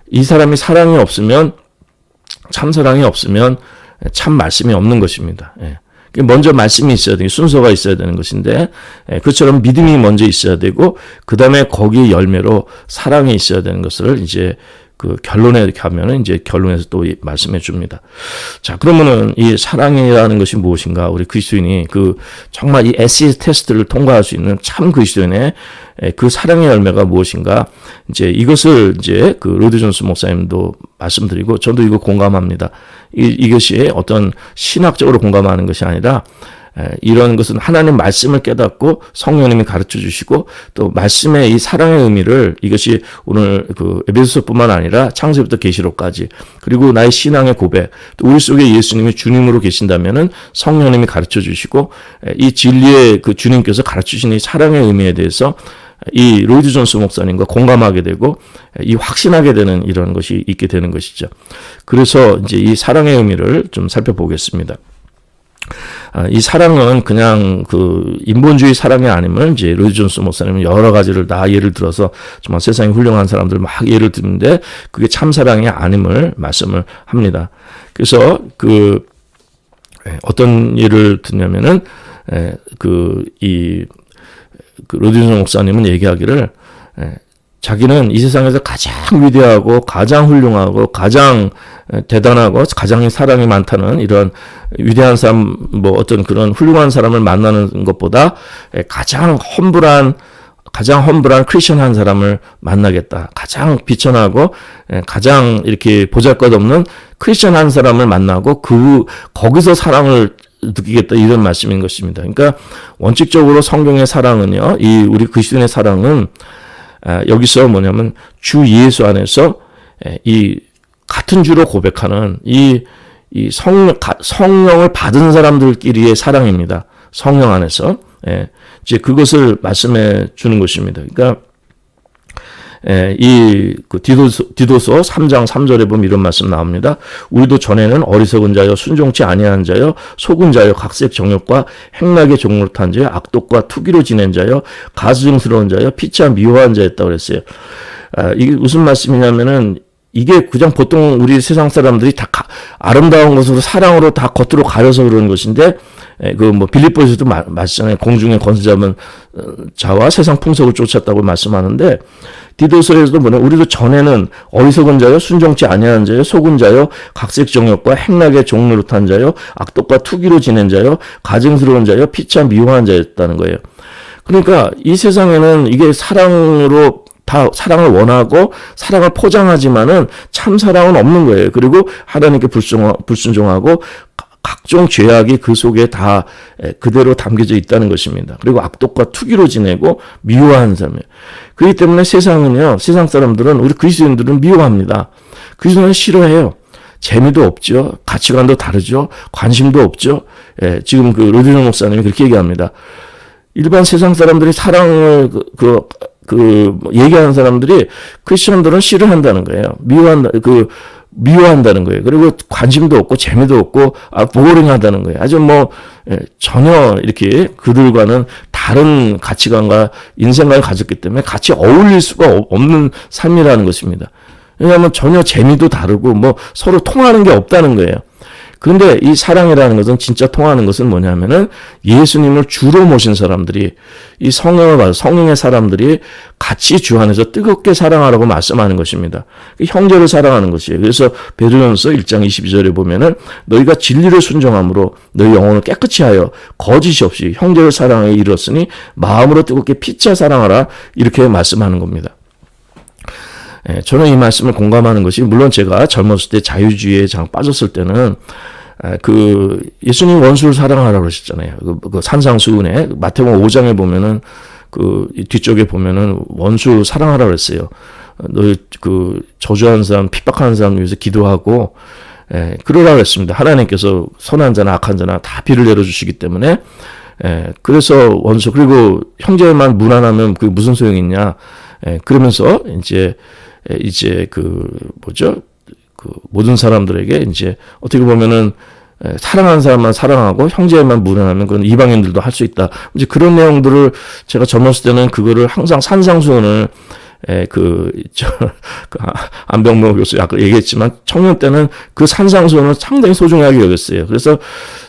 이 사람이 사랑이 없으면 참 사랑이 없으면 참 말씀이 없는 것입니다. 예. 먼저 말씀이 있어야 되고 순서가 있어야 되는 것인데 그처럼 믿음이 먼저 있어야 되고 그 다음에 거기에 열매로 사랑이 있어야 되는 것을 이제 그 결론에 가면은 이제 결론에서 또 말씀해 줍니다. 자, 그러면은 이 사랑이라는 것이 무엇인가? 우리 그리스도인이 그 정말 이 SE 테스트를 통과할 수 있는 참 그리스도인의 그 사랑의 열매가 무엇인가? 이제 이것을 이제 그 로드 존스 목사님도 말씀드리고 저도 이거 공감합니다. 이것이 어떤 신학적으로 공감하는 것이 아니라 이런 것은 하나님 말씀을 깨닫고 성령님이 가르쳐 주시고 또 말씀의 이 사랑의 의미를 이것이 오늘 그 에베소서뿐만 아니라 창세부터 계시록까지 그리고 나의 신앙의 고백 또 우리 속에 예수님이 주님으로 계신다면은 성령님이 가르쳐 주시고 이 진리의 그 주님께서 가르쳐 주신 이 사랑의 의미에 대해서 이 로이드 존스 목사님과 공감하게 되고 이 확신하게 되는 이런 것이 있게 되는 것이죠. 그래서 이제 이 사랑의 의미를 좀 살펴보겠습니다. 이 사랑은 그냥 그 인본주의 사랑이 아니면 이제 로이드 존스 목사님은 여러 가지를 다 예를 들어서 정말 세상에 훌륭한 사람들 막 예를 드는데 그게 참 사랑이 아님을 말씀을 합니다. 그래서 그 어떤 예를 드냐면은 그 로이드 존스 목사님은 얘기하기를 자기는 이 세상에서 가장 위대하고 가장 훌륭하고 가장 대단하고 가장 사랑이 많다는 이런 위대한 사람 뭐 어떤 그런 훌륭한 사람을 만나는 것보다 가장 험불한 크리스천한 사람을 만나겠다. 가장 비천하고 가장 이렇게 보잘것없는 크리스천한 사람을 만나고 거기서 사랑을 느끼겠다 이런 말씀인 것입니다. 그러니까 원칙적으로 성경의 사랑은요. 이 우리 그리스도인의 사랑은 여기서 뭐냐면 주 예수 안에서 이 같은 주로 고백하는 이 성령을 받은 사람들끼리의 사랑입니다. 성령 안에서 이제 그것을 말씀해 주는 것입니다. 그러니까 그 디도서 3장 3절에 보면 이런 말씀 나옵니다. 우리도 전에는 어리석은 자여 순종치 아니한 자여 속은 자여 각색 정욕과 행락의 종노릇한 자여 악독과 투기로 지낸 자여 가증스러운 자여 피차 미워한 자였다고 그랬어요. 이게 무슨 말씀이냐면은 이게 그냥 보통 우리 세상 사람들이 다 아름다운 것으로 사랑으로 다 겉으로 가려서 그러는 것인데 그 뭐 빌립보에서도 말씀에 공중의 권세 잡은 자와 세상 풍속을 쫓았다고 말씀하는데 디도서에서도 뭐냐 우리도 전에는 어리석은 자여 순종치 아니하는 자여 속은 자여 각색 정욕과 행락의 종노릇한 자여 악독과 투기로 지낸 자여 가증스러운 자여 피차 미워한 자였다는 거예요. 그러니까 이 세상에는 이게 사랑으로 다 사랑을 원하고 사랑을 포장하지만은 참 사랑은 없는 거예요. 그리고 하나님께 불순종하고 각종 죄악이 그 속에 다 그대로 담겨져 있다는 것입니다. 그리고 악독과 투기로 지내고 미워하는 사람이에요. 그렇기 때문에 세상은요, 세상 사람들은 우리 그리스도인들은 미워합니다. 그리스도인은 싫어해요. 재미도 없죠. 가치관도 다르죠. 관심도 없죠. 지금 그 로드존 목사님이 그렇게 얘기합니다. 일반 세상 사람들이 사랑을 얘기하는 사람들이 크리스천들은 싫어한다는 거예요. 미워한다는 거예요. 그리고 관심도 없고 재미도 없고 보링하다는 거예요. 아주 전혀 이렇게 그들과는 다른 가치관과 인생관을 가졌기 때문에 같이 어울릴 수가 없는 삶이라는 것입니다. 왜냐하면 전혀 재미도 다르고 서로 통하는 게 없다는 거예요. 그런데 이 사랑이라는 것은 진짜 통하는 것은 뭐냐면은 예수님을 주로 모신 사람들이 이 성령을 받아 성령의 사람들이 같이 주 안에서 뜨겁게 사랑하라고 말씀하는 것입니다. 형제를 사랑하는 것이에요. 그래서 베드로전서 1장 22절에 보면은 너희가 진리를 순종함으로 너희 영혼을 깨끗이 하여 거짓이 없이 형제를 사랑하여 이르렀으니 마음으로 뜨겁게 피차 사랑하라 이렇게 말씀하는 겁니다. 저는 이 말씀을 공감하는 것이 물론 제가 젊었을 때 자유주의에 빠졌을 때는 예수님 원수를 사랑하라고 그러셨잖아요. 그 산상수훈에 마태복음 5장에 보면은 뒤쪽에 보면은 원수 사랑하라고 그랬어요. 너희 저주하는 사람, 핍박하는 사람 위해서 기도하고 그러라고 했습니다. 하나님께서 선한 자나 악한 자나 다 비를 내려주시기 때문에. 그래서 원수, 그리고 형제만 무난하면 그게 무슨 소용이 있냐. 그러면서 이제 모든 사람들에게 이제 어떻게 보면은 사랑하는 사람만 사랑하고 형제만 무난하면 그건 이방인들도 할 수 있다. 이제 그런 내용들을 제가 젊었을 때는 그거를 항상 산상수훈을 안병모 교수 아까 얘기했지만 청년 때는 그 산상수훈을 상당히 소중하게 여겼어요. 그래서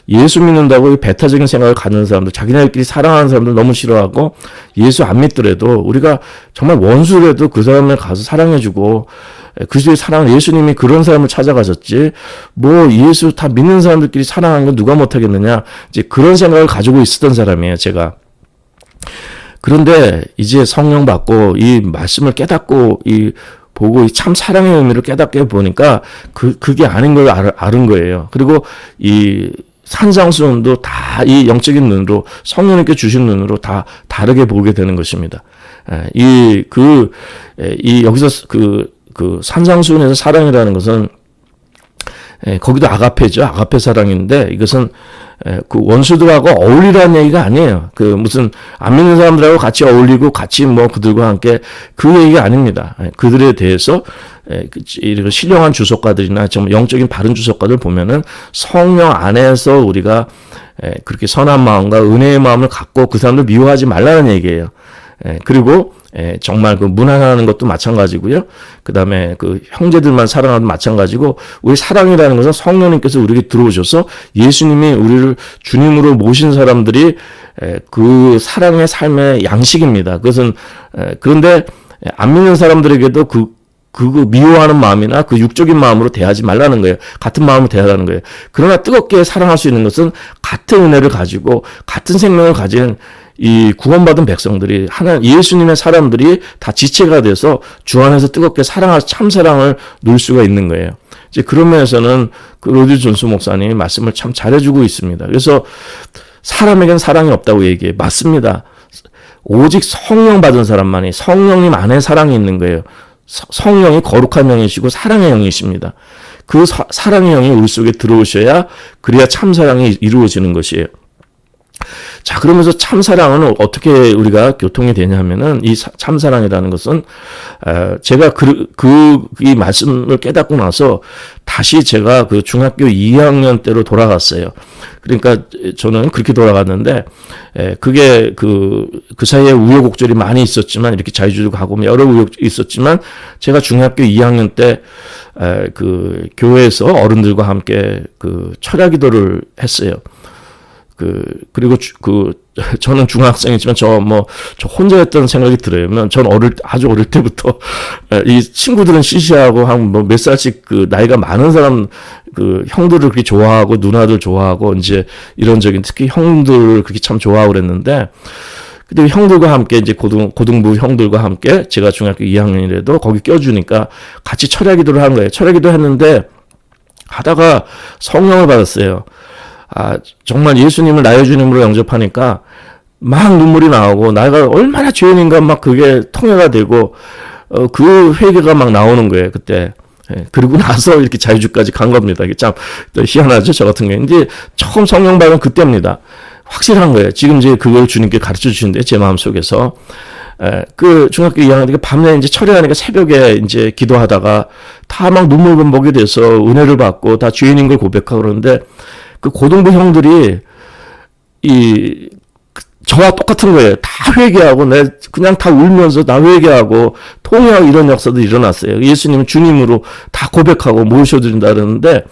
예수 믿는다고 배타적인 생각을 갖는 사람들, 자기네들끼리 사랑하는 사람들 너무 싫어하고 예수 안 믿더라도 우리가 정말 원수라도 그 사람을 가서 사랑해주고 그리스도의 사랑을 예수님이 그런 사람을 찾아가셨지 뭐 예수 다 믿는 사람들끼리 사랑하는 건 누가 못하겠느냐 이제 그런 생각을 가지고 있었던 사람이에요 제가. 그런데 이제 성령 받고 이 말씀을 깨닫고 보고 이 참 사랑의 의미를 깨닫게 보니까 그게 아닌 걸 아는 거예요. 그리고 이 산상수훈도 다 이 영적인 눈으로 성령님께 주신 눈으로 다 다르게 보게 되는 것입니다. 여기서 그 산상수훈에서 사랑이라는 것은 거기도 아가페죠. 아가페 사랑인데 이것은 그 원수들하고 어울리라는 얘기가 아니에요. 그 무슨 안 믿는 사람들하고 같이 어울리고 같이 뭐 그들과 함께 그 얘기가 아닙니다. 그들에 대해서 이런 신령한 주석가들이나 정말 영적인 바른 주석가들 보면은 성령 안에서 우리가 그렇게 선한 마음과 은혜의 마음을 갖고 그 사람들 미워하지 말라는 얘기예요. 그리고 정말 그 무난하는 것도 마찬가지고요. 그 다음에 그 형제들만 사랑하도 마찬가지고 우리 사랑이라는 것은 성령님께서 우리에게 들어오셔서 예수님이 우리를 주님으로 모신 사람들이 그 사랑의 삶의 양식입니다. 그것은 그런데 안 믿는 사람들에게도 그거 미워하는 마음이나 그 육적인 마음으로 대하지 말라는 거예요. 같은 마음으로 대하라는 거예요. 그러나 뜨겁게 사랑할 수 있는 것은 같은 은혜를 가지고 같은 생명을 가진 이 구원받은 백성들이 예수님의 사람들이 다 지체가 돼서 주 안에서 뜨겁게 사랑할 참 사랑을 누릴 수가 있는 거예요. 이제 그런 면에서는 그 로디 존스 목사님이 말씀을 참 잘해주고 있습니다. 그래서 사람에겐 사랑이 없다고 얘기해. 맞습니다. 오직 성령 받은 사람만이 성령님 안에 사랑이 있는 거예요. 성령이 거룩한 영이시고 사랑의 영이십니다. 그 사랑의 영이 우리 속에 들어오셔야 그래야 참사랑이 이루어지는 것이에요. 자, 그러면서 참사랑은 어떻게 우리가 교통이 되냐면은 이 참사랑이라는 것은 제가 이 말씀을 깨닫고 나서 다시 제가 그 중학교 2학년 때로 돌아갔어요. 그러니까 저는 그렇게 돌아갔는데 그게 그 사이에 우여곡절이 많이 있었지만 이렇게 자유주도 가고 여러 우여곡절이 있었지만 제가 중학교 2학년 때 그 교회에서 어른들과 함께 그 철야기도를 했어요. 그리고 저는 중학생이지만 저 혼자였던 생각이 들어요. 전 아주 어릴 때부터, 이 친구들은 시시하고 몇 살씩 그 나이가 많은 사람, 그 형들을 그렇게 좋아하고 누나들 좋아하고 이제 이런적인 특히 형들을 그렇게 참 좋아하고 그랬는데, 근데 형들과 함께 이제 고등부 형들과 함께 제가 중학교 2학년이라도 거기 껴주니까 같이 철야기도를 한 거예요. 철야기도 했는데 하다가 성령을 받았어요. 정말 예수님을 나의 주님으로 영접하니까 막 눈물이 나오고 내가 얼마나 죄인인가 막 그게 통회가 되고 그 회개가 막 나오는 거예요 그때. 그리고 나서 이렇게 자유주까지 간 겁니다. 이게 참 희한하죠 저 같은 경우에. 이제 처음 성령 받은 그때입니다. 확실한 거예요. 지금 이제 그걸 주님께 가르쳐 주시는데 제 마음 속에서 그 중학교 2학년 때 밤에 이제 철야하니까 새벽에 이제 기도하다가 다 막 눈물 범벅이 돼서 은혜를 받고 다 죄인인 걸 고백하고 그러는데. 그 고등부 형들이 저와 똑같은 거예요. 다 회개하고 그냥 다 울면서 다 회개하고 통회하고 이런 역사도 일어났어요. 예수님을 주님으로 다 고백하고 모셔드린다 그러는데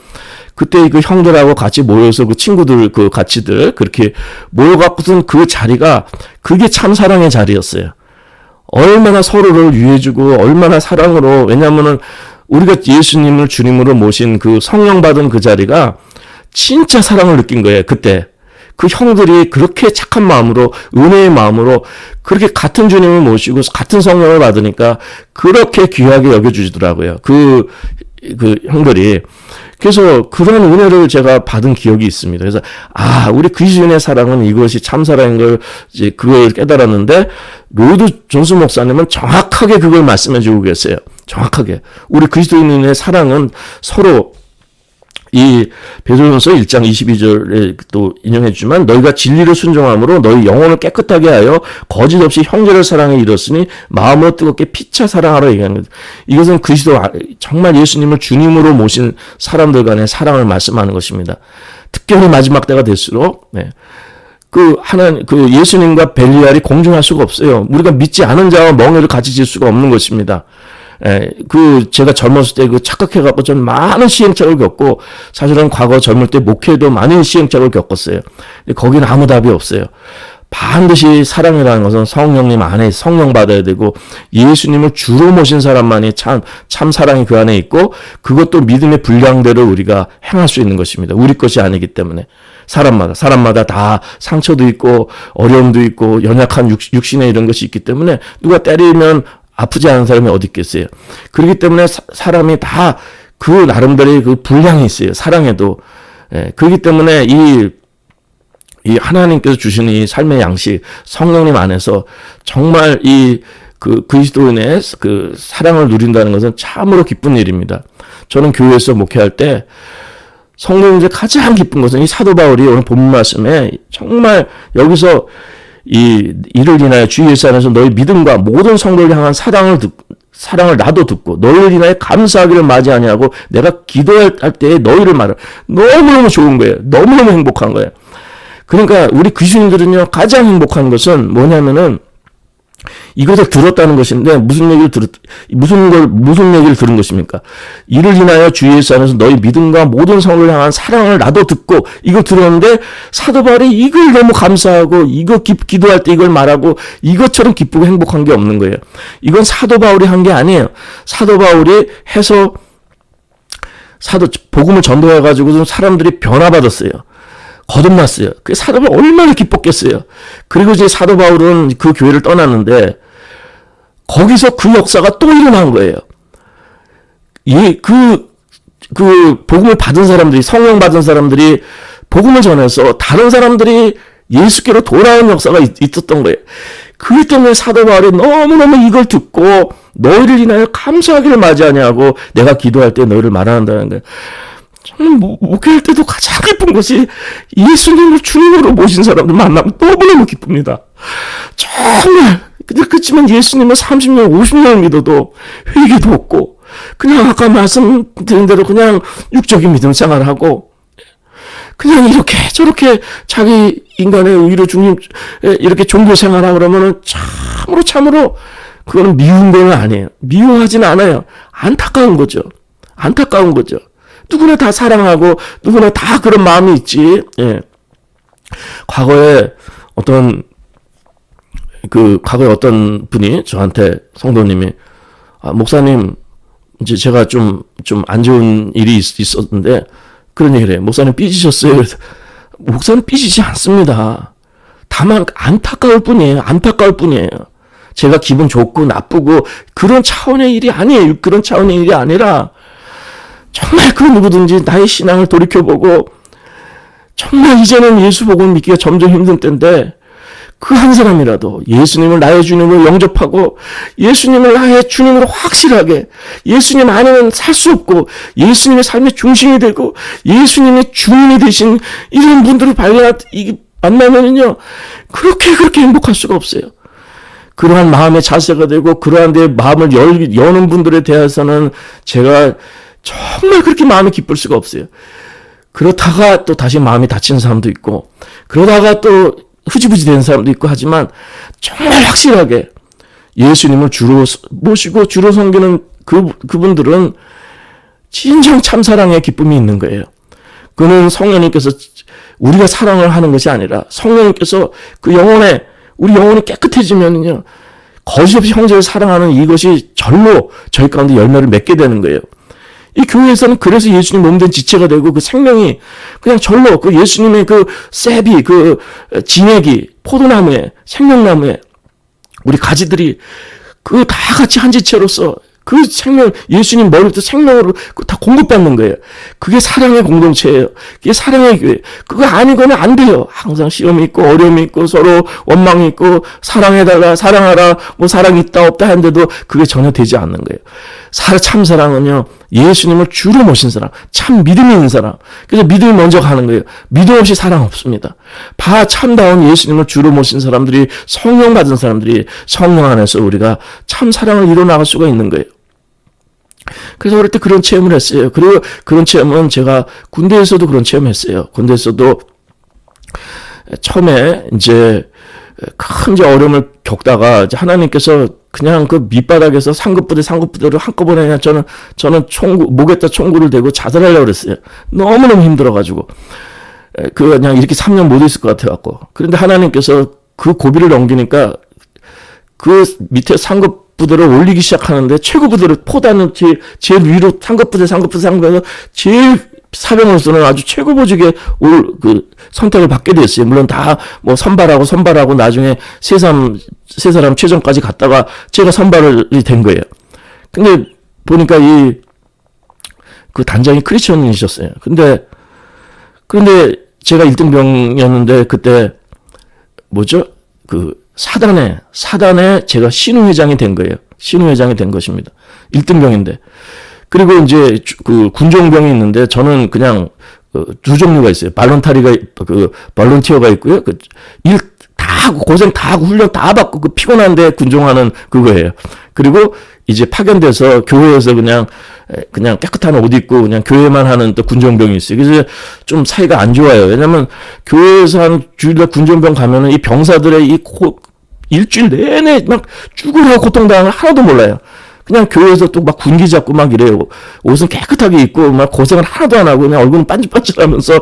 그때 그 형들하고 같이 모여서 그 친구들 같이들 그렇게 모여갖고선 그 자리가 그게 참 사랑의 자리였어요. 얼마나 서로를 위해주고 얼마나 사랑으로 왜냐하면은 우리가 예수님을 주님으로 모신 그 성령 받은 그 자리가 진짜 사랑을 느낀 거예요, 그때. 그 형들이 그렇게 착한 마음으로, 은혜의 마음으로, 그렇게 같은 주님을 모시고, 같은 성령을 받으니까, 그렇게 귀하게 여겨주시더라고요. 그 형들이. 그래서 그런 은혜를 제가 받은 기억이 있습니다. 그래서, 우리 그리스도인의 사랑은 이것이 참사랑인 걸, 이제 그걸 깨달았는데, 로이드 존스 목사님은 정확하게 그걸 말씀해 주고 계세요. 정확하게. 우리 그리스도인의 사랑은 서로 이 베드로전서 1장 22절에 또 인용했지만 너희가 진리를 순종함으로 너희 영혼을 깨끗하게 하여 거짓 없이 형제를 사랑해 이뤘으니 마음으로 뜨겁게 피차 사랑하라 얘기하는 것. 이것은 그리스도 정말 예수님을 주님으로 모신 사람들 간의 사랑을 말씀하는 것입니다. 특별히 마지막 때가 될수록 그 예수님과 벨리알이 공존할 수가 없어요. 우리가 믿지 않은 자와 멍에를 같이 질 수가 없는 것입니다. 제가 젊었을 때 착각해갖고 전 많은 시행착오를 겪고, 사실은 과거 젊을 때 목회도 많은 시행착오를 겪었어요. 근데 거기는 아무 답이 없어요. 반드시 사랑이라는 것은 성령님 안에 성령 받아야 되고, 예수님을 주로 모신 사람만이 참 사랑이 그 안에 있고, 그것도 믿음의 분량대로 우리가 행할 수 있는 것입니다. 우리 것이 아니기 때문에. 사람마다 다 상처도 있고, 어려움도 있고, 연약한 육신에 이런 것이 있기 때문에, 누가 때리면 아프지 않은 사람이 어디 있겠어요. 그렇기 때문에 사람이 다 그 나름대로의 그 분량이 있어요. 사랑에도. 그렇기 때문에 이 하나님께서 주시는 이 삶의 양식, 성령님 안에서 정말 그리스도인의 그 사랑을 누린다는 것은 참으로 기쁜 일입니다. 저는 교회에서 목회할 때 성도님들 가장 기쁜 것은 이 사도 바울이 오늘 본문 말씀에 정말 여기서 이를 인하여 주 예수 안에서 너희 믿음과 모든 성도를 향한 사랑을 나도 듣고 너희를 인하여 감사하기를 맞이하냐고 내가 기도할 때에 너희를 말을. 너무너무 좋은 거예요. 너무너무 행복한 거예요. 그러니까 우리 그리스도인들은요, 가장 행복한 것은 뭐냐면은 이것을 들었다는 것인데, 무슨 얘기를 들은 것입니까? 이를 인하여 주 예수 안에서 너희 믿음과 모든 성을 향한 사랑을 나도 듣고, 이거 들었는데 사도 바울이 이걸 너무 감사하고, 이거 기도할 때 이걸 말하고, 이것처럼 기쁘고 행복한 게 없는 거예요. 이건 사도 바울이 한 게 아니에요. 사도 바울이 해서 복음을 전도해가지고 사람들이 변화받았어요. 거듭났어요. 그 사람을 얼마나 기뻤겠어요. 그리고 이제 사도 바울은 그 교회를 떠났는데, 거기서 그 역사가 또 일어난 거예요. 복음을 받은 사람들이, 성령 받은 사람들이 복음을 전해서 다른 사람들이 예수께로 돌아온 역사가 있었던 거예요. 그렇기 때문에 사도 바울이 너무너무 이걸 듣고 너희를 인하여 감사하기를 맞이하냐고 내가 기도할 때 너희를 말한다는 거예요. 저는 목회할 때도 가장 기쁜 것이 예수님을 주님으로 모신 사람들 만나면 너무너무 기쁩니다. 정말. 그렇지만 예수님은 30년, 50년을 믿어도 회개도 없고, 그냥 아까 말씀드린 대로 그냥 육적인 믿음 생활을 하고, 그냥 이렇게 저렇게 자기 인간의 의로 주님, 이렇게 종교 생활하고 그러면은 참으로 그거는 미운 건 아니에요. 미워하진 않아요. 안타까운 거죠. 누구나 다 사랑하고 누구나 다 그런 마음이 있지. 예. 과거에 어떤 분이 저한테, 성도님이, 목사님, 이제 제가 좀 안 좋은 일이 있었는데 그런 얘기를 해요. 목사님 삐지셨어요? 그래서 목사님 삐지지 않습니다. 다만 안타까울 뿐이에요. 제가 기분 좋고 나쁘고 그런 차원의 일이 아니에요. 그런 차원의 일이 아니라 정말 그 누구든지 나의 신앙을 돌이켜보고 정말 이제는 예수 복음을 믿기가 점점 힘든 때인데, 그 한 사람이라도 예수님을 나의 주님으로 영접하고 예수님을 나의 주님으로 확실하게, 예수님 안에는 살 수 없고 예수님의 삶의 중심이 되고 예수님의 주인이 되신 이런 분들을 만나면은요, 그렇게 행복할 수가 없어요. 그러한 마음의 자세가 되고 그러한 데 마음을 여는 분들에 대해서는 제가 정말 그렇게 마음이 기쁠 수가 없어요. 그렇다가 또 다시 마음이 다치는 사람도 있고, 그러다가 또 흐지부지 되는 사람도 있고 하지만, 정말 확실하게 예수님을 주로 모시고 주로 섬기는 그분들은 진정 참사랑의 기쁨이 있는 거예요. 그는 성령님께서 우리가 사랑을 하는 것이 아니라 성령님께서 우리 영혼이 깨끗해지면요, 거짓 없이 형제를 사랑하는 이것이 절로 저희 가운데 열매를 맺게 되는 거예요. 이 교회에서는 그래서 예수님 몸된 지체가 되고, 그 생명이 그냥 절로 예수님의 셉이, 진액이 포도나무에, 생명나무에 우리 가지들이 다 같이 한 지체로서 그 생명, 예수님 머리부터 생명으로 다 공급받는 거예요. 그게 사랑의 공동체예요. 그게 사랑의 교회. 그거 아니고는 안 돼요. 항상 시험이 있고 어려움이 있고 서로 원망이 있고 사랑해달라, 사랑하라, 사랑이 있다 없다 하는데도 그게 전혀 되지 않는 거예요. 참 사랑은요, 예수님을 주로 모신 사람, 참 믿음이 있는 사람. 그래서 믿음이 먼저 가는 거예요. 믿음 없이 사랑 없습니다. 참다운 예수님을 주로 모신 사람들이, 성령 받은 사람들이 성령 안에서 우리가 참 사랑을 이뤄나갈 수가 있는 거예요. 그래서 어릴 때 그런 체험을 했어요. 그리고 그런 체험은 제가 군대에서도 그런 체험했어요. 군대에서도 처음에 이제 큰 어려움을 겪다가 이제 하나님께서 그냥 그 밑바닥에서 상급부대로 한꺼번에 그냥 저는 목에다 총구를 대고 자살하려고 그랬어요. 너무너무 힘들어가지고. 그냥 이렇게 3년 못 있을 것 같아갖고. 그런데 하나님께서 그 고비를 넘기니까 그 밑에 상급부대로 올리기 시작하는데 최고부대로 포단은 제일 위로 상급부대에서 제일 사병으로서는 아주 최고 보직에 선택을 받게 됐어요. 물론 다 뭐 선발하고 나중에 세 사람 최종까지 갔다가 제가 선발이 된 거예요. 근데 보니까 그 단장이 크리스천이셨어요. 그런데 제가 1등병이었는데 그때 사단에 제가 신우회장이 된 거예요. 신우회장이 된 것입니다. 1등병인데. 그리고 이제 그 군종병이 있는데 저는 그냥 두 종류가 있어요. 발론티어가 있고요. 일 다 하고 고생 다 하고 훈련 다 받고 피곤한데 군종하는 그거예요. 그리고 이제 파견돼서 교회에서 그냥 깨끗한 옷 입고 그냥 교회만 하는 또 군종병이 있어요. 그래서 좀 사이가 안 좋아요. 왜냐면 교회에서 한 주일날 군종병 가면은 이 병사들의 일주일 내내 막 죽으라고 고통당하는 걸 하나도 몰라요. 그냥 교회에서 또 막 군기 잡고 막 이래요. 옷은 깨끗하게 입고 막 고생을 하나도 안 하고 그냥 얼굴은 반질반질하면서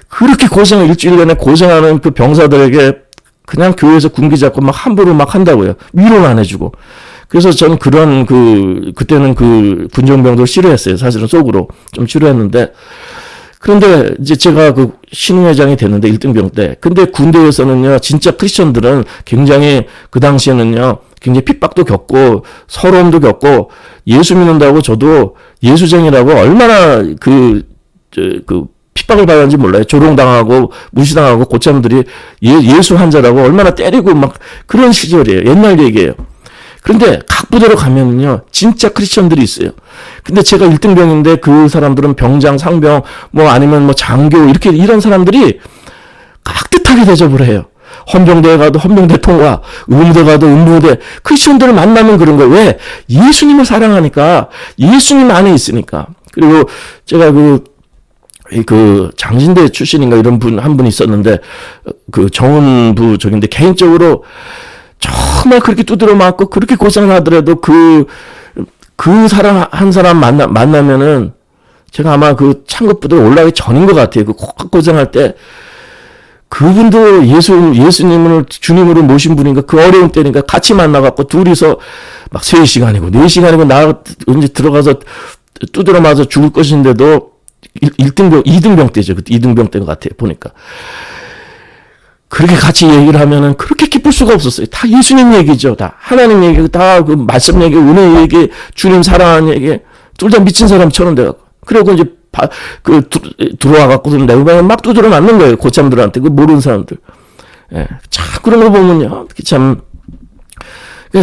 그렇게 일주일 내내 고생하는 그 병사들에게 그냥 교회에서 군기 잡고 막 함부로 막 한다고요. 위로는 안 해주고. 그래서 저는 그때는 그 군종병도 싫어했어요. 사실은 속으로 좀 싫어했는데. 그런데 이제 제가 그 신우회장이 됐는데 1등병 때. 근데 군대에서는요, 진짜 크리스천들은 굉장히 그 당시에는요, 굉장히 핍박도 겪고 서러움도 겪고 예수 믿는다고 저도 예수쟁이라고 얼마나 핍박을 받았는지 몰라요. 조롱당하고 무시당하고 고참들이 예수 환자라고 얼마나 때리고 막 그런 시절이에요. 옛날 얘기예요. 그런데 각 부대로 가면은요, 진짜 크리스천들이 있어요. 근데 제가 1등병인데 그 사람들은 병장, 상병, 아니면 장교, 이런 사람들이 깍듯하게 대접을 해요. 헌병대에 가도 헌병대 통과, 의무대 가도 의무대. 크리스천들을 만나면 그런 거예요. 왜? 예수님을 사랑하니까, 예수님 안에 있으니까. 그리고 제가 장신대 출신인가 이런 한 분 있었는데, 정은부 적인데, 개인적으로 정말 그렇게 두드려 맞고 그렇게 고생을 하더라도 그 사람 한 사람 만나면은 제가 아마 그 창급부대 올라가기 전인 것 같아요. 고생할 때 그분도 예수님을 주님으로 모신 분인가 그 어려운 때니까 같이 만나갖고 둘이서 막 3시간이고 4시간이고 나 이제 들어가서 두드려 맞아 죽을 것인데도 2등병 때죠. 2등병 때인 것 같아요. 보니까. 그렇게 같이 얘기를 하면은 그렇게 기쁠 수가 없었어요. 다 예수님 얘기죠. 다 하나님 얘기, 다 그 말씀 얘기, 은혜 얘기, 주님 사랑하는 얘기, 둘 다 미친 사람처럼 돼갖고. 그리고 이제 들어와갖고 내 음악을 막 두드려 맞는 거예요. 고참들한테, 모르는 사람들. 예. 참, 그런 거 보면요. 참,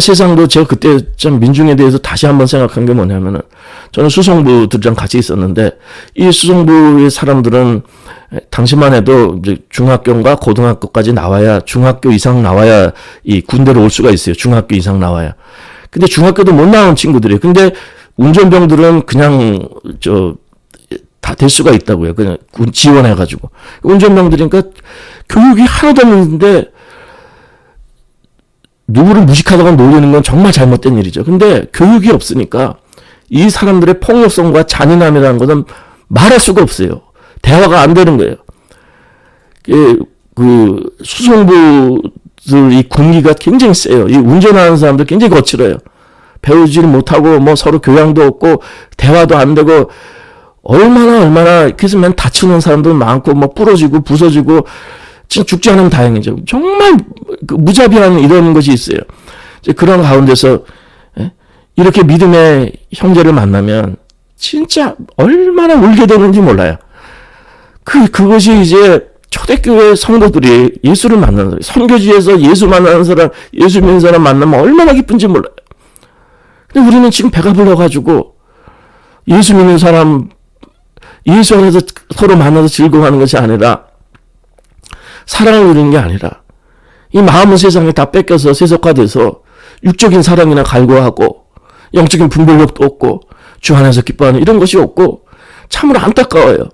세상도 제가 그때 참 민중에 대해서 다시 한번 생각한 게 뭐냐면은 저는 수송부들이랑 같이 있었는데 이 수송부의 사람들은 당시만 해도 이제 중학교인가 고등학교까지 나와야 중학교 이상 나와야 이 군대로 올 수가 있어요. 중학교 이상 나와야. 근데 중학교도 못 나온 친구들이에요. 근데 운전병들은 그냥 다 될 수가 있다고요. 그냥 지원해가지고 운전병들이니까 교육이 하나도 없는데 누구를 무식하다고 놀리는 건 정말 잘못된 일이죠. 근데 교육이 없으니까 이 사람들의 폭력성과 잔인함이라는 것은 말할 수가 없어요. 대화가 안 되는 거예요. 수송부들 이 군기가 굉장히 세요. 이 운전하는 사람들 굉장히 거칠어요. 배우지를 못하고 서로 교양도 없고 대화도 안 되고 얼마나 그래서 맨 다치는 사람도 많고 부러지고 부서지고 진짜 죽지 않으면 다행이죠. 정말 무자비한 이런 것이 있어요. 그런 가운데서 이렇게 믿음의 형제를 만나면 진짜 얼마나 울게 되는지 몰라요. 그것이 이제 초대교회 성도들이 예수를 만나는 사람, 선교지에서 예수 만나는 사람, 예수 믿는 사람 만나면 얼마나 기쁜지 몰라요. 근데 우리는 지금 배가 불러가지고 예수 믿는 사람, 예수 안에서 서로 만나서 즐거워하는 것이 아니라, 사랑을 누리는 게 아니라, 이 마음은 세상에 다 뺏겨서 세속화돼서 육적인 사랑이나 갈구하고 영적인 분별력도 없고 주 안에서 기뻐하는 이런 것이 없고 참으로 안타까워요.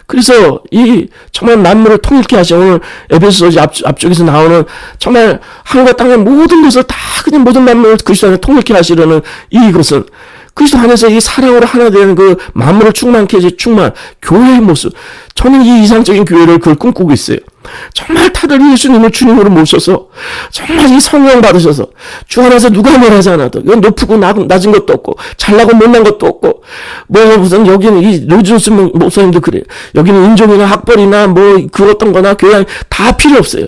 그래서 이 정말 만물을 통일케 하신 오늘 에베소서 앞쪽에서 나오는 정말 하늘과 땅의 모든 것을 다 그냥 모든 만물을 그리스도 안에 통일케 하시려는 이것은 그리스도 안에서 이 사랑으로 하나 되는 그 만물을 충만케 해줄 교회의 모습. 저는 이 이상적인 교회를 그걸 꿈꾸고 있어요. 정말 다들 예수님을 주님으로 모셔서 정말 이 성령 받으셔서 주 안에서 누가 뭐라지 않아도 이건 높고 낮은 것도 없고 잘나고 못난 것도 없고 뭐 무슨 여기는 이 로즈노스 목사님도 그래요. 여기는 인종이나 학벌이나 뭐 그 어떤 거나 교양 다 필요 없어요.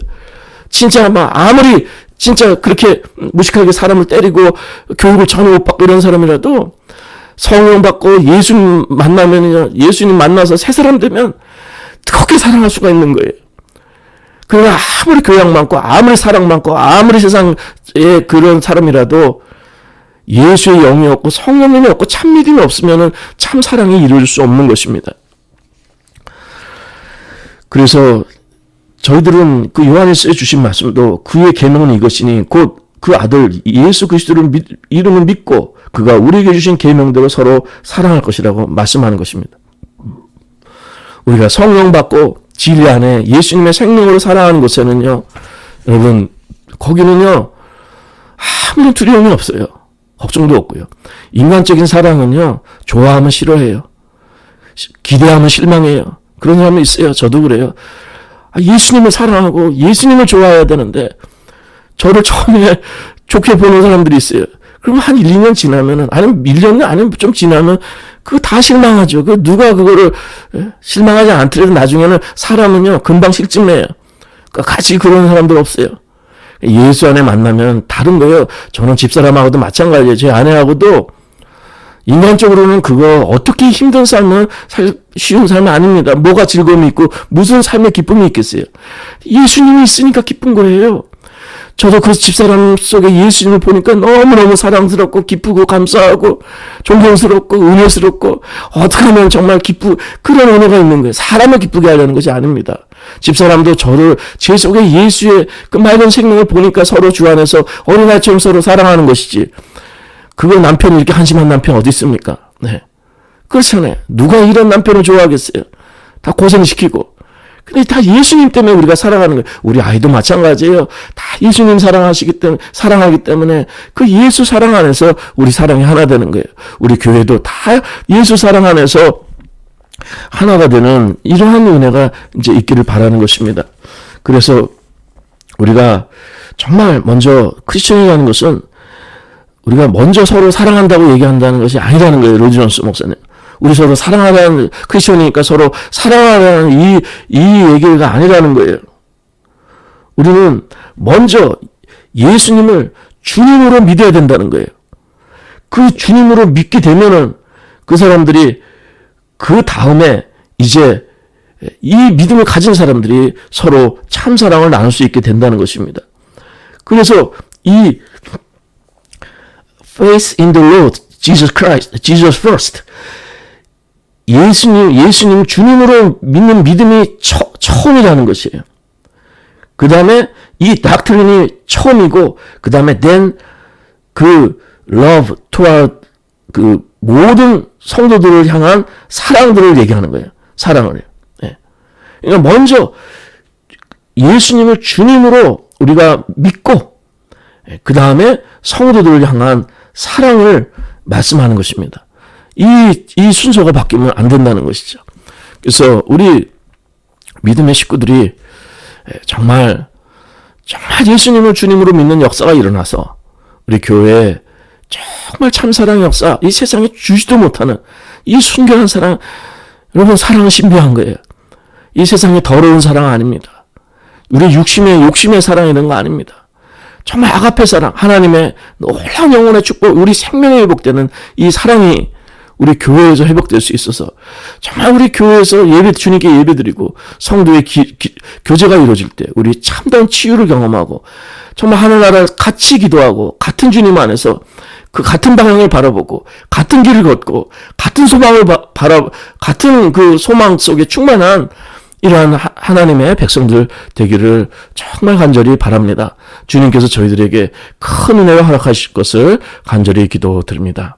진짜 막 아무리 진짜 그렇게 무식하게 사람을 때리고 교육을 전혀 못 받고 이런 사람이라도 성령 받고 예수님 만나서 새 사람 되면 그렇게 사랑할 수가 있는 거예요. 그러나 아무리 교양 많고 아무리 사랑 많고 아무리 세상에 그런 사람이라도 예수의 영이 없고 성령님이 없고 참 믿음이 없으면 참 사랑이 이루어질 수 없는 것입니다. 그래서 저희들은 그 요한일서에 주신 말씀도 그의 계명은 이것이니 곧 그 아들 예수 그리스도를 이름을 믿고 그가 우리에게 주신 계명대로 서로 사랑할 것이라고 말씀하는 것입니다. 우리가 성령 받고 진리 안에 예수님의 생명으로 살아가는 곳에는요, 여러분 거기는요 아무런 두려움이 없어요. 걱정도 없고요. 인간적인 사랑은요 좋아하면 싫어해요. 기대하면 실망해요. 그런 사람이 있어요. 저도 그래요. 예수님을 사랑하고 예수님을 좋아해야 되는데 저를 처음에 좋게 보는 사람들이 있어요. 그럼 한 1, 2년 지나면은 아니면 1년 아니면 좀 지나면 그거 다 실망하죠. 그 누가 그거를 실망하지 않더라도 나중에는 사람은요 금방 실증내요. 그러니까 같이 그런 사람들 없어요. 예수 안에 만나면 다른 거예요. 저는 집사람하고도 마찬가지예요. 제 아내하고도 인간적으로는 그거 어떻게 힘든 삶은 쉬운 삶은 아닙니다. 뭐가 즐거움이 있고 무슨 삶의 기쁨이 있겠어요. 예수님이 있으니까 기쁜 거예요. 저도 그 집사람 속에 예수님을 보니까 너무너무 사랑스럽고 기쁘고 감사하고 존경스럽고 은혜스럽고 어떻게 하면 정말 그런 은혜가 있는 거예요. 사람을 기쁘게 하려는 것이 아닙니다. 집사람도 저를 제 속에 예수의 그 맑은 생명을 보니까 서로 주 안에서 어린아이처럼 서로 사랑하는 것이지. 그거 남편이 이렇게 한심한 남편 어디 있습니까? 네. 그렇잖아요. 누가 이런 남편을 좋아하겠어요? 다 고생시키고. 근데 다 예수님 때문에 우리가 살아가는 거예요. 우리 아이도 마찬가지예요. 다 예수님 사랑하기 때문에 그 예수 사랑 안에서 우리 사랑이 하나 되는 거예요. 우리 교회도 다 예수 사랑 안에서 하나가 되는 이러한 은혜가 이제 있기를 바라는 것입니다. 그래서 우리가 정말 먼저 크리스천이라는 것은 우리가 먼저 서로 사랑한다고 얘기한다는 것이 아니라는 거예요. 로즈노스 목사님. 우리 서로 사랑하라는, 크리스천이니까 서로 사랑하라는 이 얘기가 아니라는 거예요. 우리는 먼저 예수님을 주님으로 믿어야 된다는 거예요. 그 주님으로 믿게 되면은 그 사람들이 그 다음에 이제 이 믿음을 가진 사람들이 서로 참 사랑을 나눌 수 있게 된다는 것입니다. 그래서 이 faith in the Lord Jesus Christ, Jesus first. 예수님 주님으로 믿는 믿음이 처음이라는 것이에요. 그 다음에 이 닥트린이 처음이고, 그 다음에 then 그 love toward 그 모든 성도들을 향한 사랑들을 얘기하는 거예요. 사랑을. 네. 그러니까 먼저 예수님을 주님으로 우리가 믿고, 그 다음에 성도들을 향한 사랑을 말씀하는 것입니다. 이 순서가 바뀌면 안 된다는 것이죠. 그래서 우리 믿음의 식구들이 정말 예수님을 주님으로 믿는 역사가 일어나서 우리 교회에 정말 참사랑의 역사, 이 세상에 주지도 못하는 이 순결한 사랑, 여러분 사랑은 신비한 거예요. 이 세상에 더러운 사랑 아닙니다. 우리 욕심의 사랑 이런 거 아닙니다. 정말 아가페 사랑, 하나님의 놀라운 영혼의 축복, 우리 생명이 회복되는 이 사랑이 우리 교회에서 회복될 수 있어서 정말 우리 교회에서 주님께 예배드리고 성도의 교제가 이루어질 때 우리 참다운 치유를 경험하고 정말 하늘나라를 같이 기도하고 같은 주님 안에서 그 같은 방향을 바라보고 같은 길을 걷고 같은 소망을 같은 그 소망 속에 충만한 이러한 하나님의 백성들 되기를 정말 간절히 바랍니다. 주님께서 저희들에게 큰 은혜를 허락하실 것을 간절히 기도드립니다.